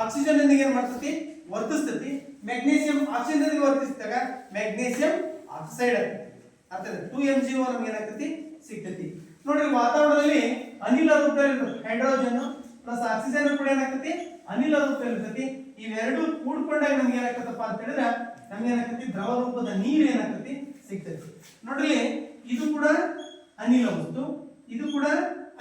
ಆಕ್ಸಿಜನ್ ನೊಂದಿಗೆ ಏನ್ ಮಾಡ್ತತಿ ವರ್ತಿಸ್ತತಿ. ಮೆಗ್ನೀಸಿಯಂ ಆಕ್ಸಿಜನ್ ನೊಂದಿಗೆ ವರ್ತಿಸಿದಾಗ ಮೆಗ್ನೀಸಿಯಂ ಆಕ್ಸೈಡ್ ಆಗ್ತದೆ. ಅರ್ಥ 2mgO ನಮ್ಗೆ ಏನಾಗ್ತತಿ ಸಿಗ್ತತಿ. ನೋಡ್ರಿ ವಾತಾವರಣದಲ್ಲಿ ಅನಿಲ ರೂಪದಲ್ಲಿ ಇರ್ತದೆ. ಹೈಡ್ರೋಜನ್ ಪ್ಲಸ್ ಆಕ್ಸಿಜನ್ ಕೂಡ ಏನಾಗ್ತತಿ ಅನಿಲ ರೂಪದಲ್ಲಿ ಇರ್ತತಿ. ಇವೆರಡು ಕೂಡ್ಕೊಂಡಾಗ ನಮ್ಗೆ ಏನಾಗ್ತದಪ್ಪ ಅಂತ ಹೇಳಿದ್ರೆ ನಮ್ಗೆ ಏನಾಗ್ತತಿ ದ್ರವ ರೂಪದ ನೀರು ಏನಾಗ್ತತಿ ಸಿಗ್ತತಿ. ನೋಡ್ರಿ ಇದು ಕೂಡ ಅನಿಲ ವಸ್ತು, ಇದು ಕೂಡ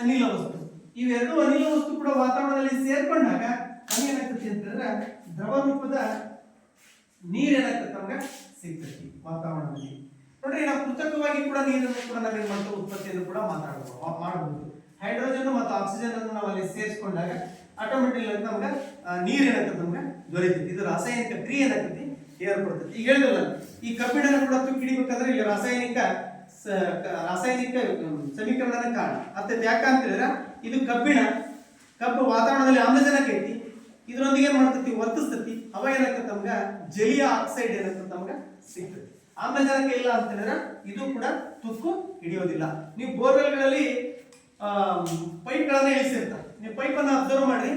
ಅನಿಲ ವಸ್ತು. ಇವೆರಡು ಅನಿಲ ವಸ್ತು ಕೂಡ ವಾತಾವರಣದಲ್ಲಿ ಸೇರ್ಕೊಂಡಾಗ ನಮ್ಗೆ ಏನಾಗ್ತತಿ ಅಂತ ಹೇಳಿದ್ರೆ ದ್ರವ ರೂಪದ ನೀರು ಏನಾಗ್ತದೆ ನಮ್ಗೆ ಸಿಗ್ತತಿ ವಾತಾವರಣದಲ್ಲಿ. ನೋಡ್ರಿ ನಾವು ಕೃತಕವಾಗಿ ಕೂಡ ನೀರನ್ನು ಕೂಡ ನಾವೇನ್ ಮಾಡ್ತೀವಿ ಉತ್ಪತ್ತಿಯನ್ನು ಕೂಡ ಮಾಡಬಹುದು. ಹೈಡ್ರೋಜನ್ ಮತ್ತು ಆಕ್ಸಿಜನ್ ಅನ್ನು ನಾವು ಅಲ್ಲಿ ಸೇರಿಸಿಕೊಂಡಾಗ ಆಟೋಮೆಟಿಕ್ ಆಗಿ ನಮ್ಗೆ ನೀರು ಏನಾಗ್ತದೆ ನಮ್ಗೆ ದೊರೆಯುತ್ತೆ. ಇದು ರಾಸಾಯನಿಕ ಕ್ರಿಯೆ ಏನಾಗ್ತತಿ ಏರ್ಪಡ್ತದೆ. ಈಗ ಹೇಳಿದ್ರಲ್ಲ ಈ ಕಬ್ಬಿಣನ ಕೂಡ ತುಕ್ಕಿಡಿಬೇಕಂದ್ರೆ ಇಲ್ಲಿ ರಾಸಾಯನಿಕ ಸಮೀಕರಣನ ಕಾರಣ. ಅರ್ಥ ಯಾಕಂತ ಹೇಳಿದ್ರೆ ಇದು ಕಬ್ಬು ವಾತಾವರಣದಲ್ಲಿ ಆಮ್ಲಜನಕ ಐತಿ, ಇದರೊಂದಿಗೆ ಏನ್ ಮಾಡ್ತತಿ ವರ್ತಿಸ್ತತಿ. ಅವಾಗ ಏನಾಗ್ತದೆ ನಮ್ಗೆ ಜಲೀಯ ಆಕ್ಸೈಡ್ ಏನಾಗ್ತದೆ ನಮ್ಗೆ ಸಿಗ್ತದೆ. ಆಮ್ಲಜನಕ ಇಲ್ಲ ಅಂತ ಹೇಳಿದ್ರೆ ಇದು ಕೂಡ ತುಕ್ಕು ಹಿಡಿಯೋದಿಲ್ಲ. ನೀವು ಬೋರ್ವೆಲ್ಗಳಲ್ಲಿ ಪೈಪ್ಗಳನ್ನ ಇಳಿಸಿರ್ತಾರೆ. ನೀವು ಪೈಪನ್ನು ಅಬ್ಸರ್ವ್ ಮಾಡಿ,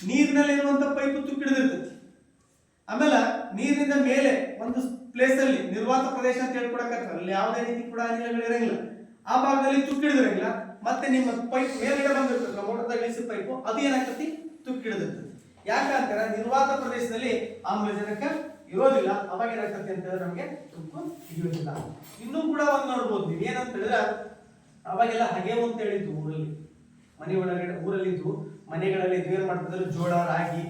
ನೀರಿನಲ್ಲಿ ಇರುವಂತ ಪೈಪ್ ತುಕ್ಕು ಹಿಡಿದಿರ್ತೈತಿ. ಆಮೇಲೆ ನೀರಿನಿಂದ ಮೇಲೆ ಒಂದು ಪ್ಲೇಸ್ ಅಲ್ಲಿ ನಿರ್ವಾತ ಪ್ರದೇಶ ಅಂತ ಹೇಳ್ಕೊಡಕತ್ತ ಅಲ್ಲಿ ಯಾವುದೇ ರೀತಿ ಕೂಡ ಅನಿಲಗಳು ಇರಂಗಿಲ್ಲ. ಆ ಭಾಗದಲ್ಲಿ ತುಕ್ಕು ಹಿಡಿದಿರಂಗಿಲ್ಲ. ಮತ್ತೆ ನಿಮ್ಮ ಪೈಪ್ ಮೇಲ್ಗಡೆ ಬಂದಿರ್ತದೆ ಮೋಟರ್ದಾಗ ಇಳಿಸಿ ಪೈಪು, ಅದು ಏನಾಗ್ತತಿ ತುಕ್ಕು ಹಿಡಿದಿರ್ತದೆ. ಯಾಕಂತಾರೆ ನಿರ್ವಾತ ಪ್ರದೇಶದಲ್ಲಿ ಆಮ್ಲಜನಕ ಇರೋದಿಲ್ಲ. ಅವಾಗ ಏನಾಗ್ತದೆ ಅಂತ ಹೇಳಿದ್ರೆ ನಮಗೆ ತುಕ್ಕು ಹಿಡಿಯೋದಿಲ್ಲ. ಇನ್ನೂ ಕೂಡ ಒಂದು ನೋಡ್ಬೋದು ನೀವು ಏನಂತ ಹೇಳಿದ್ರೆ ಅವಾಗೆಲ್ಲ ಹಗೆವು ಅಂತ ಹೇಳಿದ್ದು ಊರಲ್ಲಿ, ಮನೆ ಒಳಗಡೆ ಊರಲ್ಲಿದ್ದು ಮನೆಗಳಲ್ಲಿ ಏನ್ ಮಾಡ್ತಿದ್ರು ಜೋಳ ರಾಗಿ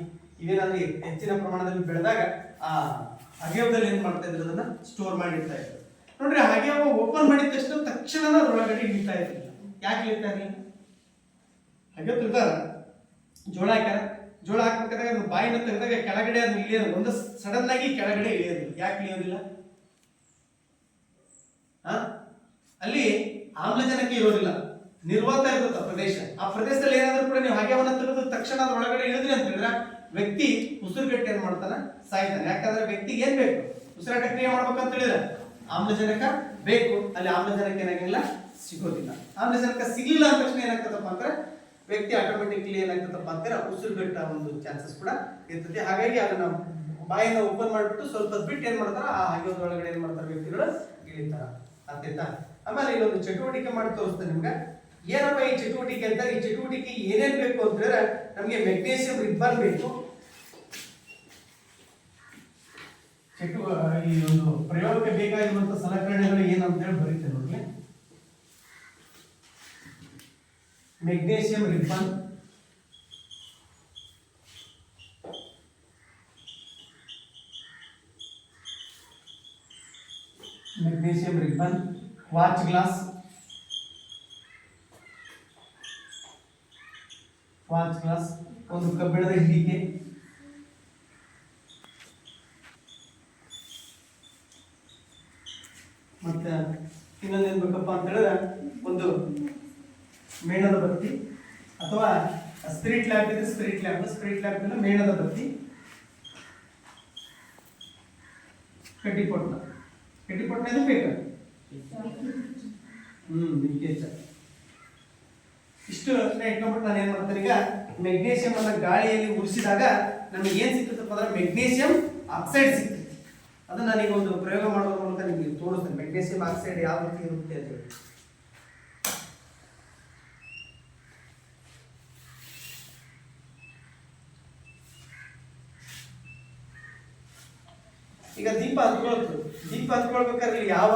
ಇವೇನಾದ್ರೂ ಹೆಚ್ಚಿನ ಪ್ರಮಾಣದಲ್ಲಿ ಬೆಳೆದಾಗ ಆ ಹಗೆವದಲ್ಲಿ ಏನ್ ಮಾಡ್ತಾ ಇದ್ರು ಅದನ್ನ ಸ್ಟೋರ್ ಮಾಡಿ ಇಡ್ತಾ ಇದ್ರು. ನೋಡ್ರಿ ಹಗೆವು ಓಪನ್ ಮಾಡಿದ ತಕ್ಷಣ ಅದ್ರೊಳಗಡೆ ಇಳಿತಾ ಇರಲಿಲ್ಲ. ಯಾಕೆ ಇಳಿತಾ ಇರಲಿಲ್ಲ? ಹಗೆವು ತಿಳ್ದಾರ ಜೋಳ ಹಾಕ್ಯಾರ, ಜೋಳ ಹಾಕ್ಬೇಕಾದಾಗ ಬಾಯಿನ ತೆಗೆದಾಗ ಕೆಳಗಡೆ ಅದು ಇಳಿಯೋದು ಒಂದು ಸಡನ್ ಆಗಿ ಕೆಳಗಡೆ ಇಳಿಯೋದಿಲ್ಲ. ಯಾಕೆ ಇಳಿಯೋದಿಲ್ಲ? ಅಲ್ಲಿ ಆಮ್ಲಜನಕ ಇರೋದಿಲ್ಲ, ನಿರ್ವಾತ ಇರುತ್ತೆ ಪ್ರದೇಶ. ಆ ಪ್ರದೇಶದಲ್ಲಿ ಏನಾದ್ರೂ ಕೂಡ ನೀವು ಹಗೆವನ್ನ ತೆಗೆದ ತಕ್ಷಣ ಅದ್ರ ಒಳಗಡೆ ಇಳಿದ್ರಿ ಅಂತ ಹೇಳಿದ್ರೆ ವ್ಯಕ್ತಿ ಉಸಿರುಗಟ್ಟಿ ಏನ್ ಮಾಡ್ತಾನ ಸಾಯ್ತಾನೆ. ಯಾಕಂದ್ರೆ ವ್ಯಕ್ತಿಗೆ ಏನ್ ಬೇಕು? ಉಸಿರಾಟ ಕ್ರಿಯೆ ಮಾಡ್ಬೇಕಂತ ಹೇಳಿದ್ರೆ ಆಮ್ಲಜನಕ ಬೇಕು. ಅಲ್ಲಿ ಆಮ್ಲಜನಕ ಏನಾಗಿಲ್ಲ ಸಿಗೋದಿಲ್ಲ. ಆಮ್ಲಜನಕ ಸಿಗ್ಲಿಲ್ಲ ಅಂದ ತಕ್ಷಣ ಏನಾಗ್ತದಪ್ಪ ಅಂದ್ರೆ ವ್ಯಕ್ತಿ ಆಟೋಮೆಟಿಕ್ಲಿ ಏನಾಗ್ತದಪ್ಪ ಅಂತಾರೆ ಉಸಿರುಗಟ್ಟ ಒಂದು ಚಾನ್ಸಸ್ ಕೂಡ ಇರ್ತದೆ. ಹಾಗಾಗಿ ಅದನ್ನ ಬಾಯಿನ ಓಪನ್ ಮಾಡಿಬಿಟ್ಟು ಸ್ವಲ್ಪ ಬಿಟ್ಟು ಏನ್ ಮಾಡ್ತಾರ ಆ ಹಗೆಯೊಳಗಡೆ ಏನ್ ಮಾಡ್ತಾರೆ ವ್ಯಕ್ತಿಗಳು ಇಳಿತಾರ. ಅರ್ಥಾಯ್ತಾ? ಆಮೇಲೆ ಇಲ್ಲೊಂದು ಚಟುವಟಿಕೆ ಮಾಡಿ ತೋರಿಸ್ತೇನೆ ನಿಮ್ಗೆ. ಏನಪ್ಪ ಈ ಚಟುವಟಿಕೆ ಅಂತ? ಈ ಚಟುವಟಿಕೆ ಏನೇನ್ ಬೇಕು ಅಂತ ಹೇಳಿದ್ರೆ ನಮ್ಗೆ ಮೆಗ್ನೀಸಿಯಂ ರಿಬ್ಬನ್ ಬೇಕು. ಈ ಒಂದು ಪ್ರಯೋಗಕ್ಕೆ ಬೇಕಾಗಿರುವಂತಹ ಸಲಕರಣೆಗಳು ಏನಂತ ಹೇಳಿ ಬರೀತೇನೆ ನೋಡ್ಲಿ. Magnesium ribbon, magnesium ribbon, watch glass, ಒಂದು ಕಬ್ಬಿಣದ ಹಿಡಿಕೆ, ಮತ್ತೆ ಇನ್ನೊಂದು ಏನ್ ಬೇಕಪ್ಪ ಅಂತ ಹೇಳಿದ್ರೆ ಒಂದು ಮೇಣದ ಬತ್ತಿ ಅಥವಾ ಸ್ಪಿರಿಟ್ ಲ್ಯಾಂಪ್ ಇದೆ, ಸ್ಪಿರಿಟ್ ಲ್ಯಾಂಪ್ ಇಲ್ಲ ಮೇಣದ ಬತ್ತಿ, ಕಡ್ಡಿಪೊಟ್ಟ ಇದು ಬೇಕು. ಇಷ್ಟು ಇಟ್ಕೊಂಡ್ಬಿಟ್ಟು ನಾನು ಏನ್ ಮಾಡ್ತೇನೆ ಈಗ ಮೆಗ್ನೀಷಿಯಂ ಅನ್ನ ಗಾಳಿಯಲ್ಲಿ ಉರಿಸಿದಾಗ ನಮಗೆ ಏನ್ ಸಿಗ್ತದಪ್ಪ ಅಂದ್ರೆ ಮೆಗ್ನೀಷಿಯಂ ಆಕ್ಸೈಡ್ ಸಿಗ್ತದೆ. ಅದನ್ನ ನಾನೀಗ ಒಂದು ಪ್ರಯೋಗ ಮಾಡೋದ್ರ ಮೂಲಕ ನಿಮಗೆ ತೋರಿಸ್ತೇನೆ ಮೆಗ್ನೀಷಿಯಂ ಆಕ್ಸೈಡ್ ಯಾವ ರೀತಿ ಇರುತ್ತೆ ಅಂತ ಹೇಳಿ. ಈಗ ದೀಪ ಹತ್ಕೊಳ್ಬೇಕಾದ್ರೆ ಯಾವ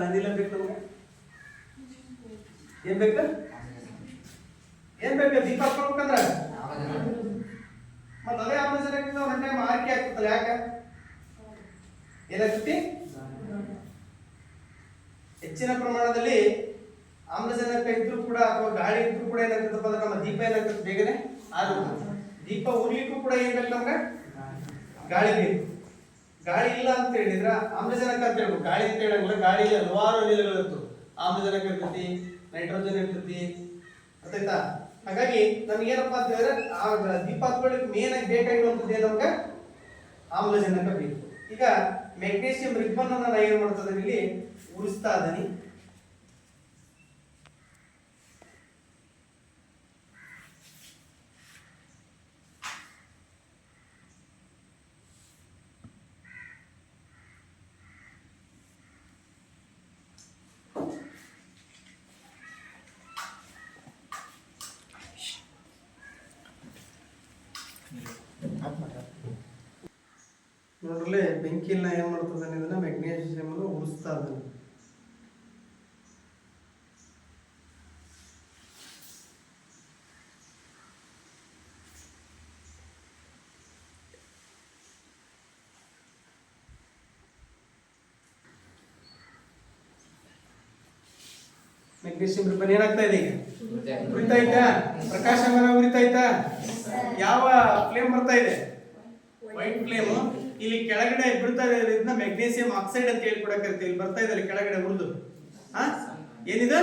ಅನಿಲ ಬೇಕು ನಮ್ಗೆ? ಏನ್ ಬೇಕು ದೀಪ ಹತ್ಕೊಳ್ಬೇಕಂದ್ರ ಮತ್ತೆ ಅದೇ ಆಮ್ಲಜನಕ ಒಂದ್ ಟೈಮ್ ಆರ್ಕೆ ಆಗ್ತದಲ್ಲ, ಯಾಕ ಏನಾಗ್ತತಿ? ಹೆಚ್ಚಿನ ಪ್ರಮಾಣದಲ್ಲಿ ಆಮ್ಲಜನಕ ಇದ್ರೂ ಕೂಡ ಅಥವಾ ಗಾಳಿ ಇದ್ರೂ ಕೂಡ ಏನಾಗ್ತದಪ್ಪ ಅಂದ್ರೆ ನಮ್ಮ ದೀಪ ಏನಾಗ್ತದೆ ಬೇಗನೆ ಆರೋಗ್ತದೆ. ದೀಪ ಉರ್ಲಿಕ್ಕೂ ಕೂಡ ಏನ್ ಬೇಕು ನಮ್ಗೆ? ಗಾಳಿ ಬೇಕು. ಗಾಳಿ ಇಲ್ಲ ಅಂತ ಹೇಳಿದ್ರ ಆಮ್ಲಜನಕ ಅಂತ ಹೇಳ್ಬೇಕು, ಗಾಳಿ ಅಂತ ಹೇಳಂಗಿಲ್ಲ. ಗಾಳಿಗೆ ಹಲವಾರು ಅನಿಲಗಳು ಇರ್ತವೆ. ಆಮ್ಲಜನಕ ಇರ್ತೈತಿ, ನೈಟ್ರೋಜನ್ ಇರ್ತೈತಿ, ಗೊತ್ತಾಯ್ತಾ? ಹಾಗಾಗಿ ನಮ್ಗೆ ಏನಪ್ಪಾ ಅಂತ ಹೇಳಿದ್ರೆ ಆ ದೀಪ ಹತ್ಕೊಳ್ಳಿಕ್ಕೆ ಮೇನ್ ಆಗಿ ಬೇಕಾಗಿರುವಂತದ್ದು ನಮ್ಗೆ ಆಮ್ಲಜನಕ ಬೇಕು. ಈಗ ಮೆಗ್ನೀಷಿಯಂ ರಿಬ್ಬನ್ ಅನ್ನ ನಾ ಏನ್ ಮಾಡ್ತದೆ ಇಲ್ಲಿ ಉರಿಸ್ತಾ ಇದೀನಿ. ನೋಡ್ರಲ್ಲೇ ಬೆಂಕಿಯನ್ನ ಏನ್ ಮಾಡ್ತದೆ ಇದನ್ನ ಮೆಗ್ನೀಷಿಯಂ ಅನ್ನು ಉರಿಸ್ತಾ ಇದ್ದಾನೆ. ಮೆಗ್ನೀಷಿಯಂ ರಿಬ್ಬನ್ ಏನಾಗ್ತಾ ಇದೆ? ಈಗ ಉರಿತಾ ಇತ್ತಾ? ಪ್ರಕಾಶಮಾನ ಉರಿತಾ ಇತ್ತಾ? ಯಾವ ಫ್ಲೇಮ್ ಬರ್ತಾ ಇದೆ? White flame. ಇಲ್ಲಿ ಕೆಳಗಡೆ ಬಿಡ್ತಾ ಇರೋದ್ರಿಂದ ಮೆಗ್ನೀಷಿಯಂ ಆಕ್ಸೈಡ್ ಅಂತ ಹೇಳಿ ಕೂಡ ಕರಿತೀವಿ. ಇಲ್ಲಿ ಬರ್ತಾ ಇದೆ ಕೆಳಗಡೆ ಉರಿದು ಏನಿದೆ?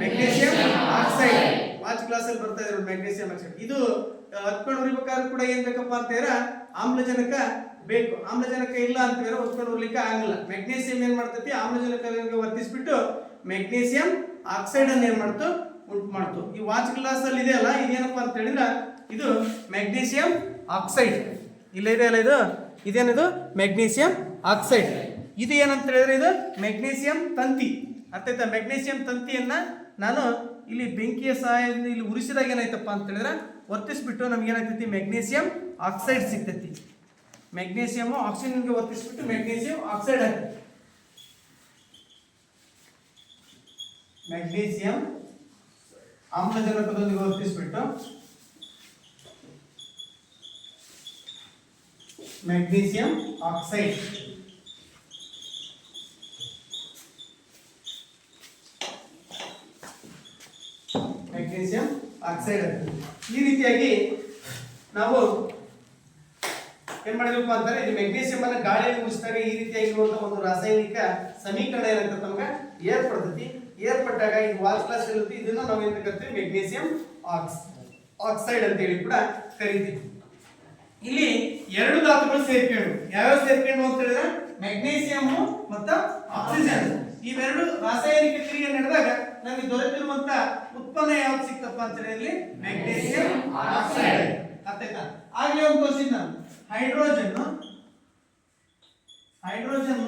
Magnesium oxide. ವಾಚ್ ಕ್ಲಾಸ್ ಅಲ್ಲಿ ಬರ್ತಾ ಇದೆ ಮೆಗ್ನೀಷಿಯಂ ಆಕ್ಸೈಡ್. ಇದು ಹತ್ಕೊಂಡು ಉರಿಬೇಕಾದ್ರೂ ಕೂಡ ಏನ್ ಬೇಕಪ್ಪ ಅಂತ ಹೇಳಿದ್ರೆ ಆಮ್ಲಜನಕ ಬೇಕು. ಆಮ್ಲಜನಕ ಇಲ್ಲ ಅಂತ ಹೇಳಿದ್ರೆ ಹೊತ್ಕೊಂಡು ಉರ್ಲಿಕ್ಕೆ ಆಗಲ್ಲ. ಮೆಗ್ನೀಷಿಯಂ ಏನ್ ಮಾಡ್ತೈತಿ? ಆಮ್ಲಜನಕ ವರ್ತಿಸ್ಬಿಟ್ಟು ಮೆಗ್ನೀಷಿಯಂ ಆಕ್ಸೈಡ್ ಅನ್ನು ಏನ್ ಮಾಡ್ತು? ಉಂಟು ಮಾಡ್ತು. ಈ ವಾಚ್ ಗ್ಲಾಸ್ ಅಲ್ಲಿ ಇದೆಯಲ್ಲ, ಇದೇನಪ್ಪ ಅಂತ ಹೇಳಿದ್ರೆ ಇದು ಮೆಗ್ನೀಷಿಯಂ ಆಕ್ಸೈಡ್. ಇಲ್ಲ ಇದೆ ಅಲ್ಲ, ಇದೇನಿದು? Magnesium oxide. ಇದು ಏನಂತ ಹೇಳಿದ್ರೆ ಇದು ಮೆಗ್ನೀಷಿಯಂ ತಂತಿ. ಅರ್ಥಾಯ್ತಾ? ಮೆಗ್ನೀಷಿಯಂ ತಂತಿಯನ್ನ ನಾನು ಇಲ್ಲಿ ಬೆಂಕಿಯ ಸಹಾಯದಿಂದ ಇಲ್ಲಿ ಉರಿಸಿದಾಗ ಏನಾಯ್ತಪ್ಪ ಅಂತ ಹೇಳಿದ್ರೆ ವರ್ತಿಸ್ಬಿಟ್ಟು ನಮ್ಗೆ ಏನಾಗ್ತೈತಿ? ಮೆಗ್ನೀಷಿಯಂ ಆಕ್ಸೈಡ್ ಸಿಗ್ತೈತಿ. ಮೆಗ್ನೀಷಿಯಂ ಆಕ್ಸಿಜನ್ಗೆ ವರ್ತಿಸ್ಬಿಟ್ಟು ಮೆಗ್ನೀಷಿಯಂ ಆಕ್ಸೈಡ್ ಆಗ್ತದೆ. ಮೆಗ್ನೀಷಿಯಂ ಆಮ್ಲಜನಕದೊಂದಿಗೆ ವರ್ತಿಸ್ಬಿಟ್ಟು ಮೆಗ್ನೀಷಿಯಂ ಆಕ್ಸೈಡ್. Magnesium oxide. ಈ ರೀತಿಯಾಗಿ ನಾವು ಏನ್ ಮಾಡಿದ್ರಪ್ಪ ಅಂತಾರೆ, ಇದು ಮೆಗ್ನೀಷಿಯಂ ಅನ್ನ ಗಾಳಿಯಲ್ಲಿ ಉರಿಸಿದಾಗ ಈ ರೀತಿಯಾಗಿರುವಂತಹ ಒಂದು ರಾಸಾಯನಿಕ ಸಮೀಕರಣ ಏನಾಗ್ತದೆ ನಮ್ಗೆ ಏರ್ಪಡ್ತೈತಿ. ಏರ್ಪಟ್ಟಾಗ ಇದು ವಾಚ್ ಕ್ಲಾಸ್ ಇರುತ್ತೆ. ಇದನ್ನ ನಾವು ಏನ್ ಕರಿತೀವಿ? ಮೆಗ್ನೀಷಿಯಂ ಆಕ್ಸೈಡ್ ಅಂತ ಹೇಳಿ ಕೂಡ ಕರಿತೀವಿ. ಇಲ್ಲಿ ಎರಡು ಧಾತುಗಳು ಸೇರ್ಕೊಂಡು, ಯಾವ್ಯಾವ ಸೇರ್ಕೊಂಡು ಅಂತ ಹೇಳಿದ್ರೆ ಮೆಗ್ನೀಷಿಯಂ ಮತ್ತು ಆಕ್ಸಿಜನ್. ಇವೆರಡು ರಾಸಾಯನಿಕ ಕ್ರಿಯೆ ನಡೆದಾಗ ನಮಗೆ ದೊರೆತಿರುವಂತ ಉತ್ಪನ್ನ ಯಾವ್ದು ಸಿಕ್ತಪ್ಪ ಅಂತ ಹೇಳಿದ್ರೆ ಮೆಗ್ನೀಷಿಯಂ ಆಕ್ಸೈಡ್. ಅರ್ಥಾಯ್ತಾ? ಆಗ್ಲೇ ಒಂದು ಕ್ವಶನ್ ನಾನು ಹೈಡ್ರೋಜನ್